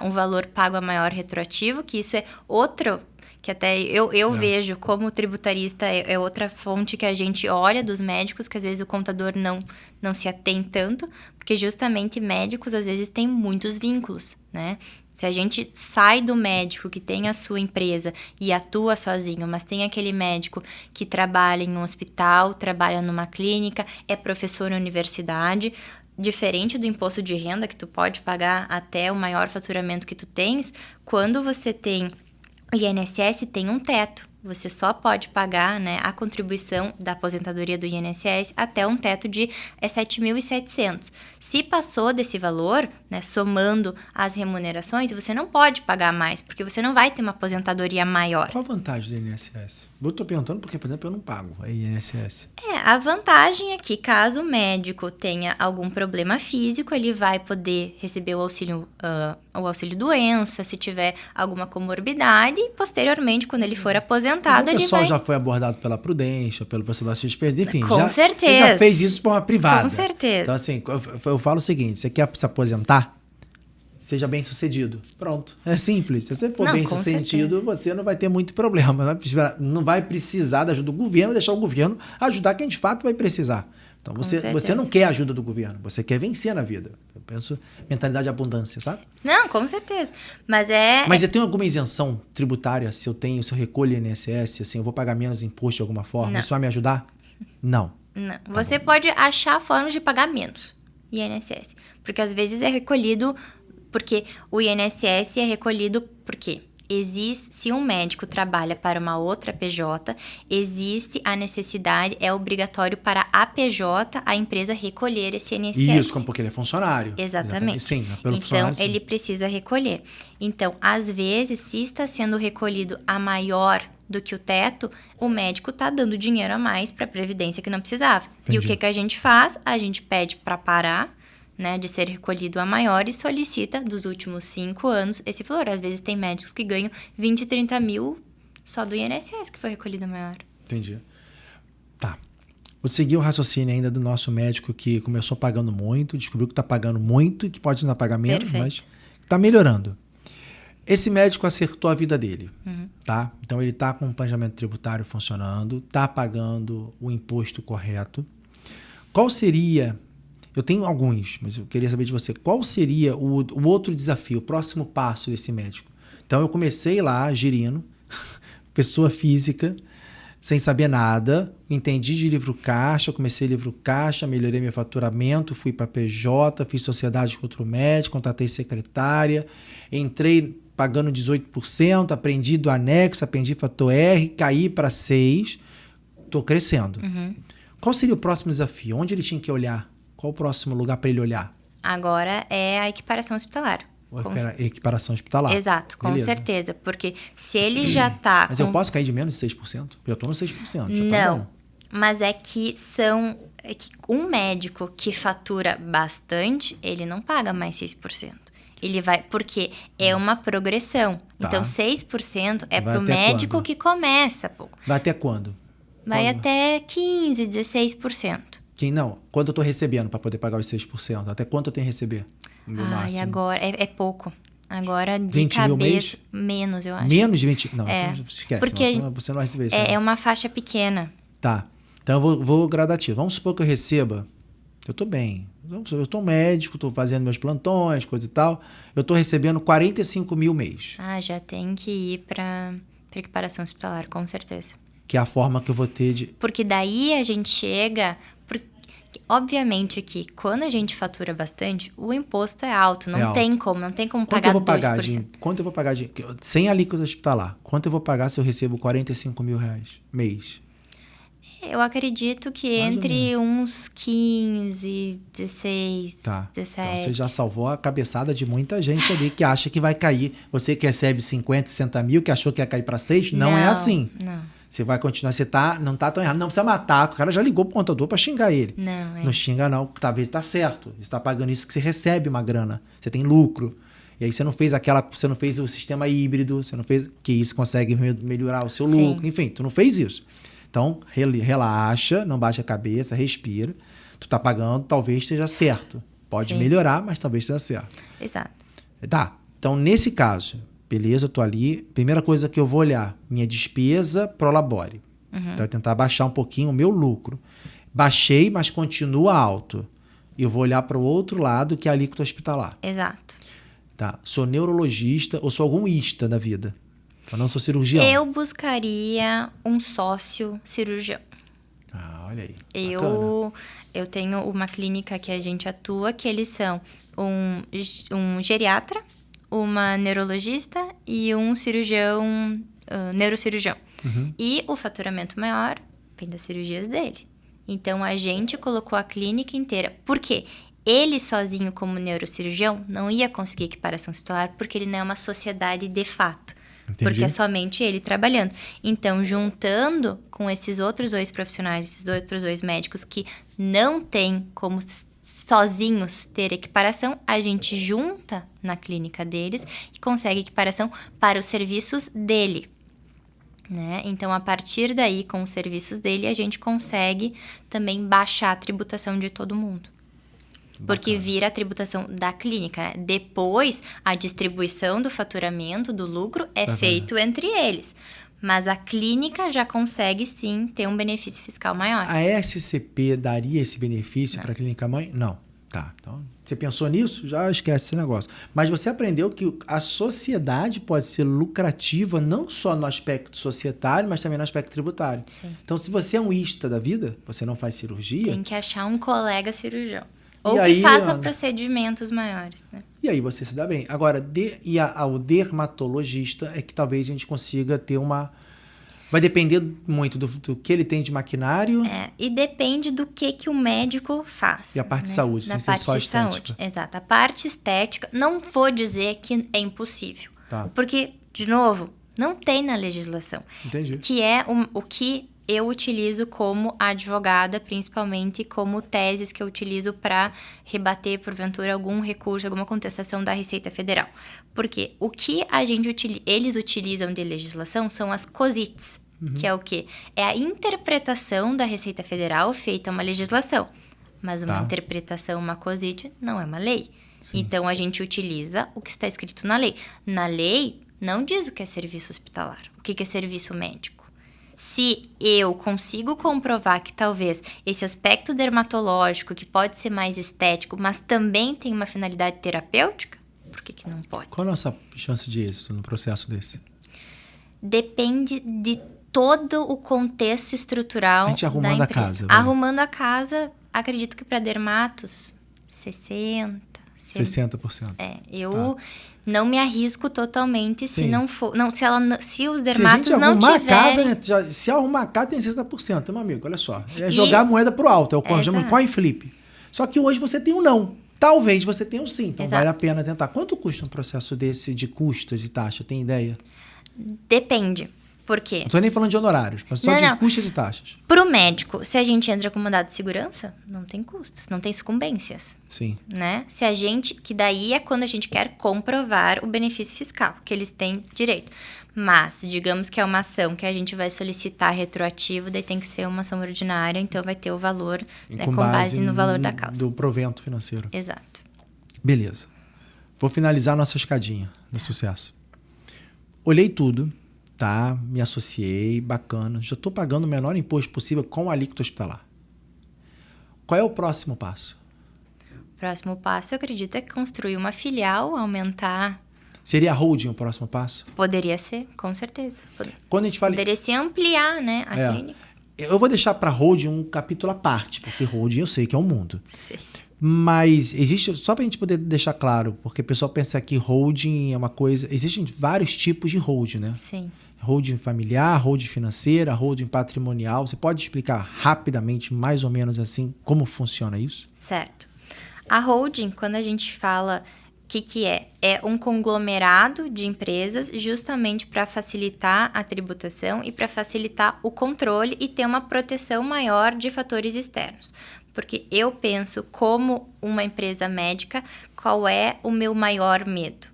um valor pago a maior retroativo, que isso é outro... que até eu vejo como tributarista é outra fonte que a gente olha dos médicos, que às vezes o contador não se atém tanto, porque justamente médicos às vezes têm muitos vínculos, né? Se a gente sai do médico que tem a sua empresa e atua sozinho, mas tem aquele médico que trabalha em um hospital, trabalha numa clínica, é professor na universidade... Diferente do imposto de renda, que tu pode pagar até o maior faturamento que tu tens, quando você tem o INSS, tem um teto. Você só pode pagar, né, a contribuição da aposentadoria do INSS até um teto de 7.700. Se passou desse valor, né, somando as remunerações, você não pode pagar mais, porque você não vai ter uma aposentadoria maior. Qual a vantagem do INSS? Eu tô perguntando porque, por exemplo, eu não pago a INSS. A vantagem é que caso o médico tenha algum problema físico, ele vai poder receber o auxílio doença, se tiver alguma comorbidade, e posteriormente, quando ele for aposentado, O pessoal ele vai... já foi abordado pela Prudência, pelo pessoal da XP, enfim. Com certeza. Ele já fez isso para uma privada. Com certeza. Então, assim, eu falo o seguinte, você quer se aposentar? Seja bem sucedido. Pronto. É simples. Se você for bem sucedido, você não vai ter muito problema. Não vai precisar da ajuda do governo, deixar o governo ajudar quem de fato vai precisar. Então, você não quer a ajuda do governo, você quer vencer na vida. Eu penso mentalidade de abundância, sabe? Não, com certeza. Mas eu tenho alguma isenção tributária se eu recolho INSS, assim, eu vou pagar menos imposto de alguma forma? Não. Isso vai me ajudar? Não. Não. Você pode achar formas de pagar menos INSS. Porque às vezes é recolhido... Porque o INSS é recolhido por quê? Se um médico trabalha para uma outra PJ, existe a necessidade, é obrigatório para a PJ, a empresa recolher esse INSS. Isso, como porque ele é funcionário. Exatamente. Sim, pelo então, funcionário, sim. ele precisa recolher. Então, às vezes, se está sendo recolhido a maior do que o teto, o médico está dando dinheiro a mais para a Previdência que não precisava. Entendi. E o que a gente faz? A gente pede para parar, né, de ser recolhido a maior e solicita dos últimos 5 anos esse valor. Às vezes tem médicos que ganham 20, 30 mil só do INSS que foi recolhido a maior. Entendi. Tá. Vou seguir o raciocínio ainda do nosso médico que começou pagando muito, descobriu que está pagando muito e que pode não pagar menos, Perfeito. mas está melhorando. Esse médico acertou a vida dele, tá? Então ele está com o planejamento tributário funcionando, está pagando o imposto correto. Qual seria... Eu tenho alguns, mas eu queria saber de você. Qual seria o outro desafio, o próximo passo desse médico? Então, eu comecei lá, girino, pessoa física, sem saber nada, entendi de livro caixa, comecei livro caixa, melhorei meu faturamento, fui para PJ, fiz sociedade com outro médico, contratei secretária, entrei pagando 18%, aprendi do anexo, aprendi fator R, caí para 6%, estou crescendo. Qual seria o próximo desafio? Onde ele tinha que olhar? Qual o próximo lugar para ele olhar? Agora é a equiparação hospitalar. Equiparação hospitalar. Exato, com Beleza. certeza. Porque se ele já está... Mas eu posso cair de menos de 6%? Eu estou no 6%. Já Não, tá bom. mas é que um médico que fatura bastante, ele não paga mais 6%. Ele vai... Porque é uma progressão. Tá. Então, 6% é Vai para o até médico quando? que começa pouco. Vai até quando? Vai Quando? até 15%, 16%. Quanto eu estou recebendo para poder pagar os 6%? Até quanto eu tenho que receber? No Ai, máximo. agora... É pouco. Agora, de 20 mil cabeça... mês? Menos, eu acho. Menos de 20? Não, É. então esquece. Porque Não, você não vai receber isso. É uma faixa pequena. Tá. Então eu vou gradativo. Vamos supor que eu receba. Eu tô bem. Eu tô médico, tô fazendo meus plantões, coisa e tal. Eu tô recebendo 45 mil mês. Ah, já tem que ir para equiparação hospitalar, com certeza. Que é a forma que eu vou ter de. Porque daí a gente chega... Obviamente que quando a gente fatura bastante, o imposto é alto. Não tem como Quanto pagar eu vou pagar 2%. quanto eu vou pagar sem alíquota hospitalar? Quanto eu vou pagar se eu recebo 45 mil reais mês? Eu acredito que Mais ou entre uns 15, 16, Tá. 17... Então você já salvou a cabeçada de muita gente ali que acha que vai cair. Você que recebe 50, 60 mil, que achou que ia cair para 6, não é assim. Não. Você vai continuar, não tá tão errado. Não precisa matar. O cara já ligou pro contador para xingar ele. Não, é. Não xinga não, talvez tá certo. Você tá pagando isso que você recebe uma grana. Você tem lucro. E aí você não fez o sistema híbrido, você não fez que isso consegue melhorar o seu Sim. lucro. Enfim, tu não fez isso. Então, relaxa, não baixa a cabeça, respira. Tu tá pagando, talvez esteja certo. Pode Sim. melhorar, mas talvez esteja certo. Exato. Tá. Então, nesse caso, beleza, eu tô ali. Primeira coisa que eu vou olhar, minha despesa pro labore. Então, eu tentar baixar um pouquinho o meu lucro. Baixei, mas continua alto. Eu vou olhar para o outro lado, que é a alíquota hospitalar. Exato. Tá. Sou neurologista ou sou algum ista da vida. Eu não sou cirurgião. Eu buscaria um sócio cirurgião. Ah, olha aí. Bacana. Eu tenho uma clínica que a gente atua, que eles são um geriatra, uma neurologista e um cirurgião, neurocirurgião. E o faturamento maior vem das cirurgias dele. Então, a gente colocou a clínica inteira. Por quê? Ele sozinho, como neurocirurgião, não ia conseguir equiparação hospitalar porque ele não é uma sociedade de fato. Entendi. Porque é somente ele trabalhando. Então, juntando com esses outros 2 profissionais, esses outros 2 médicos que não têm como sozinhos ter equiparação, a gente junta na clínica deles e consegue equiparação para os serviços dele. Né? Então, a partir daí, com os serviços dele, a gente consegue também baixar a tributação de todo mundo. Porque vira a tributação da clínica, né? Depois, a distribuição do faturamento, do lucro, é feito entre eles. Mas a clínica já consegue, sim, ter um benefício fiscal maior. A SCP daria esse benefício para a clínica mãe? Não. Tá. Então, você pensou nisso? Já esquece esse negócio. Mas você aprendeu que a sociedade pode ser lucrativa não só no aspecto societário, mas também no aspecto tributário. Sim. Então, se você é um ista da vida, você não faz cirurgia... Tem que achar um colega cirurgião. Ou que aí, faça Ana, procedimentos maiores, né? E aí você se dá bem. Agora, ao dermatologista é que talvez a gente consiga ter uma... Vai depender muito do que ele tem de maquinário. E depende do que o médico faz. E a parte de né? saúde, Na sem parte ser só de estética. saúde, exato. A parte estética, não vou dizer que é impossível. Tá. Porque, de novo, não tem na legislação. Entendi. Que é o que eu utilizo como advogada, principalmente como teses que eu utilizo para rebater, porventura, algum recurso, alguma contestação da Receita Federal. Porque o que eles utilizam de legislação são as COSITs, que é o quê? É a interpretação da Receita Federal feita uma legislação. Mas uma interpretação, uma COSIT, não é uma lei. Sim. Então, a gente utiliza o que está escrito na lei. Na lei, não diz o que é serviço hospitalar, o que é serviço médico. Se eu consigo comprovar que talvez esse aspecto dermatológico, que pode ser mais estético, mas também tem uma finalidade terapêutica, por que não pode? Qual a nossa chance de êxito no processo desse? Depende de todo o contexto estrutural a gente arrumando da a empresa. casa. Vai. Arrumando a casa, acredito que para dermatos, 60%. 60%. Eu não me arrisco totalmente se não for... Não, se os Se dermatos a gente não arrumar tiverem... a casa, né, se arrumar a casa tem 60%, meu amigo, olha só. É jogar a moeda pro alto, é o coin flip. Só que hoje você tem um não. Talvez você tenha um sim, então vale a pena tentar. Quanto custa um processo desse de custos e taxa? Tem ideia? Depende. Por quê? Não tô nem falando de honorários, mas só de custos e taxas. Pro médico, se a gente entra com mandado de segurança, não tem custos, não tem sucumbências. Sim. Né? Se a gente... Que daí é quando a gente quer comprovar o benefício fiscal, que eles têm direito. Mas, digamos que é uma ação que a gente vai solicitar retroativo, daí tem que ser uma ação ordinária, então vai ter o valor, né, com base no valor da causa. Do provento financeiro. Exato. Beleza. Vou finalizar nossa escadinha do sucesso. Olhei tudo, tá? Me associei, bacana. Já estou pagando o menor imposto possível com a alíquota hospitalar. Qual é o próximo passo? O próximo passo, eu acredito, é construir uma filial, aumentar... Seria a holding o próximo passo? Poderia ser, com certeza. Quando a gente fala... Poderia se ampliar, né, a clínica. Eu vou deixar para holding um capítulo à parte, porque holding eu sei que é um mundo. Sim. Mas existe, só para a gente poder deixar claro, porque o pessoal pensa que holding é uma coisa... Existem vários tipos de holding, né? Sim. Holding familiar, holding financeira, holding patrimonial. Você pode explicar rapidamente, mais ou menos assim, como funciona isso? Certo. A holding, quando a gente fala... O que é? É um conglomerado de empresas justamente para facilitar a tributação e para facilitar o controle e ter uma proteção maior de fatores externos. Porque eu penso, como uma empresa médica, qual é o meu maior medo?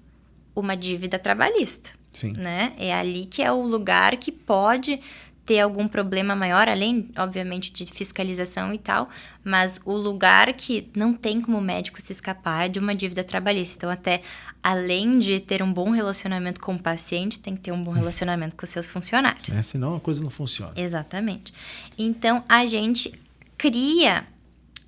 Uma dívida trabalhista. Sim. Né? É ali que é o lugar que pode ter algum problema maior, além, obviamente, de fiscalização e tal, mas o lugar que não tem como o médico se escapar é de uma dívida trabalhista. Então, até além de ter um bom relacionamento com o paciente, tem que ter um bom relacionamento com os seus funcionários. Senão a coisa não funciona. Exatamente. Então, a gente cria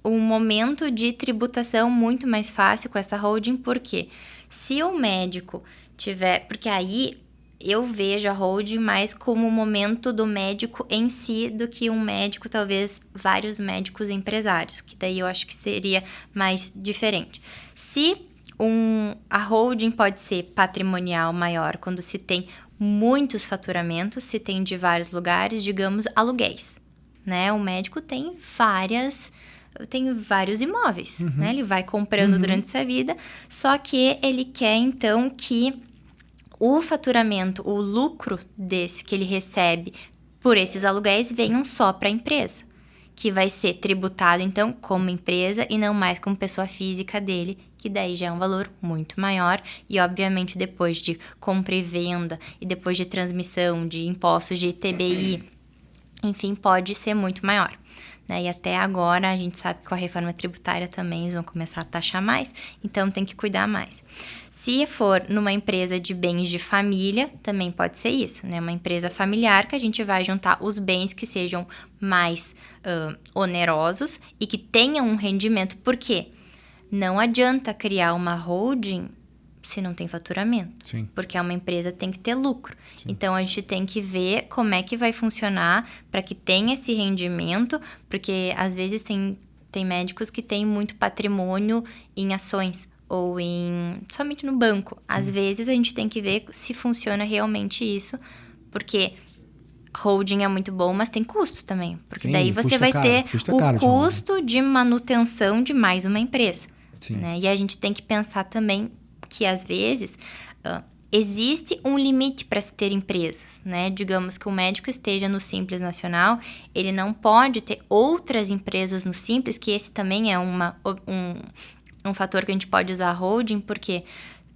um momento de tributação muito mais fácil com essa holding, porque se o médico tiver... Porque aí... Eu vejo a holding mais como o momento do médico em si do que um médico, talvez vários médicos empresários, que daí eu acho que seria mais diferente. Se a holding pode ser patrimonial maior, quando se tem muitos faturamentos, se tem de vários lugares, digamos, aluguéis, né? O médico tem vários imóveis, né? Ele vai comprando durante sua vida, só que ele quer, então, que o faturamento, o lucro desse que ele recebe por esses aluguéis venham só para a empresa, que vai ser tributado, então, como empresa e não mais como pessoa física dele, que daí já é um valor muito maior e, obviamente, depois de compra e venda e depois de transmissão de impostos de ITBI, enfim, pode ser muito maior. Né? E até agora a gente sabe que com a reforma tributária também eles vão começar a taxar mais, então tem que cuidar mais. Se for numa empresa de bens de família, também pode ser isso, né? Uma empresa familiar que a gente vai juntar os bens que sejam mais onerosos e que tenham um rendimento. Por quê? Não adianta criar uma holding se não tem faturamento. Sim. Porque uma empresa tem que ter lucro. Sim. Então, a gente tem que ver como é que vai funcionar para que tenha esse rendimento, porque às vezes tem médicos que têm muito patrimônio em ações ou somente no banco. Às vezes a gente tem que ver se funciona realmente isso, porque holding é muito bom, mas tem custo também. Porque daí você vai ter o custo de manutenção de mais uma empresa. Né? E a gente tem que pensar também que às vezes existe um limite para se ter empresas, né? Digamos que o médico esteja no Simples Nacional, ele não pode ter outras empresas no Simples, que esse também é um fator que a gente pode usar a holding, porque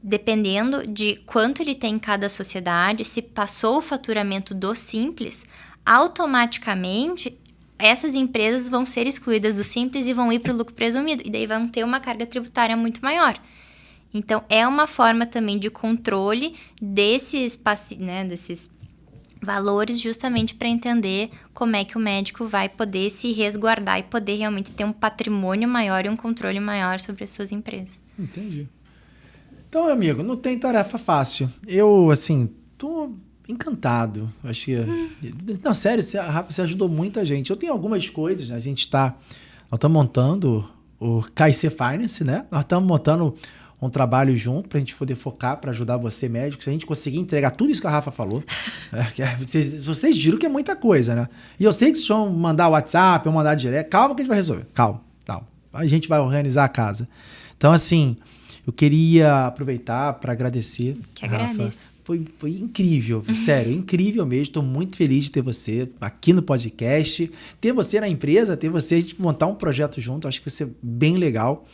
dependendo de quanto ele tem em cada sociedade, se passou o faturamento do Simples, automaticamente essas empresas vão ser excluídas do Simples e vão ir para o lucro presumido, e daí vão ter uma carga tributária muito maior. Então, é uma forma também de controle desses valores justamente para entender como é que o médico vai poder se resguardar e poder realmente ter um patrimônio maior e um controle maior sobre as suas empresas. Entendi. Então, meu amigo, não tem tarefa fácil. Eu, assim, tô encantado. Acho que... Não, sério, Rafa, você ajudou muita gente. Eu tenho algumas coisas, né? Nós estamos montando o KC Finance, né? Nós estamos montando um trabalho junto para a gente poder focar, para ajudar você, médico, se a gente conseguir entregar tudo isso que a Rafa falou. Vocês viram que é muita coisa, né? E eu sei que se vão mandar WhatsApp ou mandar direto, calma que a gente vai resolver. Calma. A gente vai organizar a casa. Então, assim, eu queria aproveitar para agradecer. Que agradeço. Foi incrível, sério, incrível mesmo. Estou muito feliz de ter você aqui no podcast, ter você na empresa, ter você, a gente montar um projeto junto. Acho que vai ser bem legal.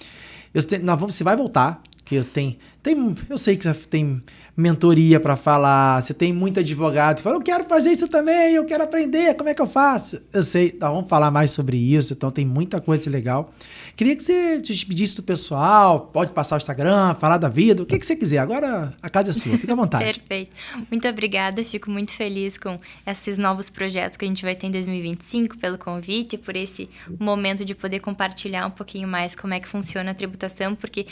Você vai voltar, que eu sei que você tem mentoria para falar, você tem muito advogado que fala, eu quero fazer isso também, eu quero aprender, como é que eu faço? Eu sei, então vamos falar mais sobre isso, então tem muita coisa legal. Queria que você te despedisse do pessoal, pode passar o Instagram, falar da vida, o que você quiser. Agora a casa é sua, fica à vontade. Perfeito. Muito obrigada, fico muito feliz com esses novos projetos que a gente vai ter em 2025, pelo convite e por esse momento de poder compartilhar um pouquinho mais como é que funciona a tributação, porque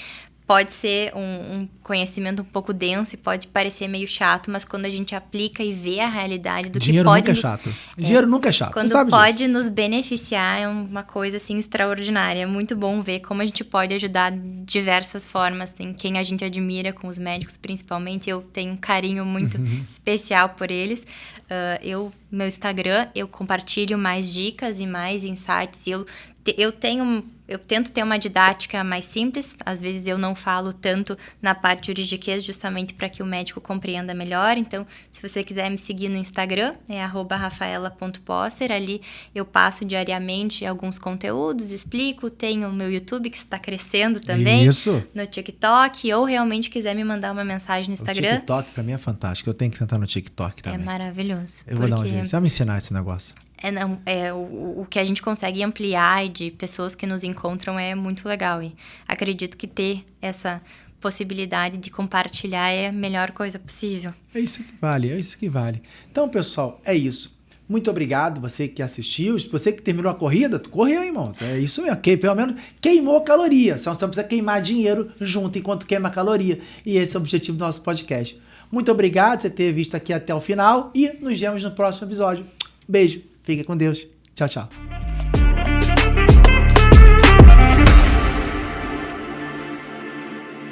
pode ser um conhecimento um pouco denso e pode parecer meio chato, mas quando a gente aplica e vê a realidade do dinheiro que pode... Nunca é chato. Dinheiro nunca é chato. Quando você sabe pode disso. nos beneficiar, é uma coisa assim extraordinária. É muito bom ver como a gente pode ajudar de diversas formas. Tem quem a gente admira, com os médicos principalmente. Eu tenho um carinho muito especial por eles. Meu Instagram, eu compartilho mais dicas e mais insights. Eu tento ter uma didática mais simples, às vezes eu não falo tanto na parte juridiquês, justamente para que o médico compreenda melhor. Então, se você quiser me seguir no Instagram, é @rafaela.posser, ali eu passo diariamente alguns conteúdos, explico, tenho o meu YouTube que está crescendo também, isso. No TikTok, ou realmente quiser me mandar uma mensagem no Instagram. O TikTok para mim é fantástico, eu tenho que tentar no TikTok também. É maravilhoso. Eu vou dar um jeito, você vai me ensinar esse negócio. O que a gente consegue ampliar e de pessoas que nos encontram é muito legal. E acredito que ter essa possibilidade de compartilhar é a melhor coisa possível. É isso que vale. Então, pessoal, é isso. Muito obrigado, você que assistiu. Você que terminou a corrida, tu correu, irmão. É isso mesmo. Pelo menos queimou caloria. Só não precisa queimar dinheiro junto enquanto queima caloria. E esse é o objetivo do nosso podcast. Muito obrigado por você ter visto aqui até o final. E nos vemos no próximo episódio. Beijo. Fica com Deus. Tchau, tchau.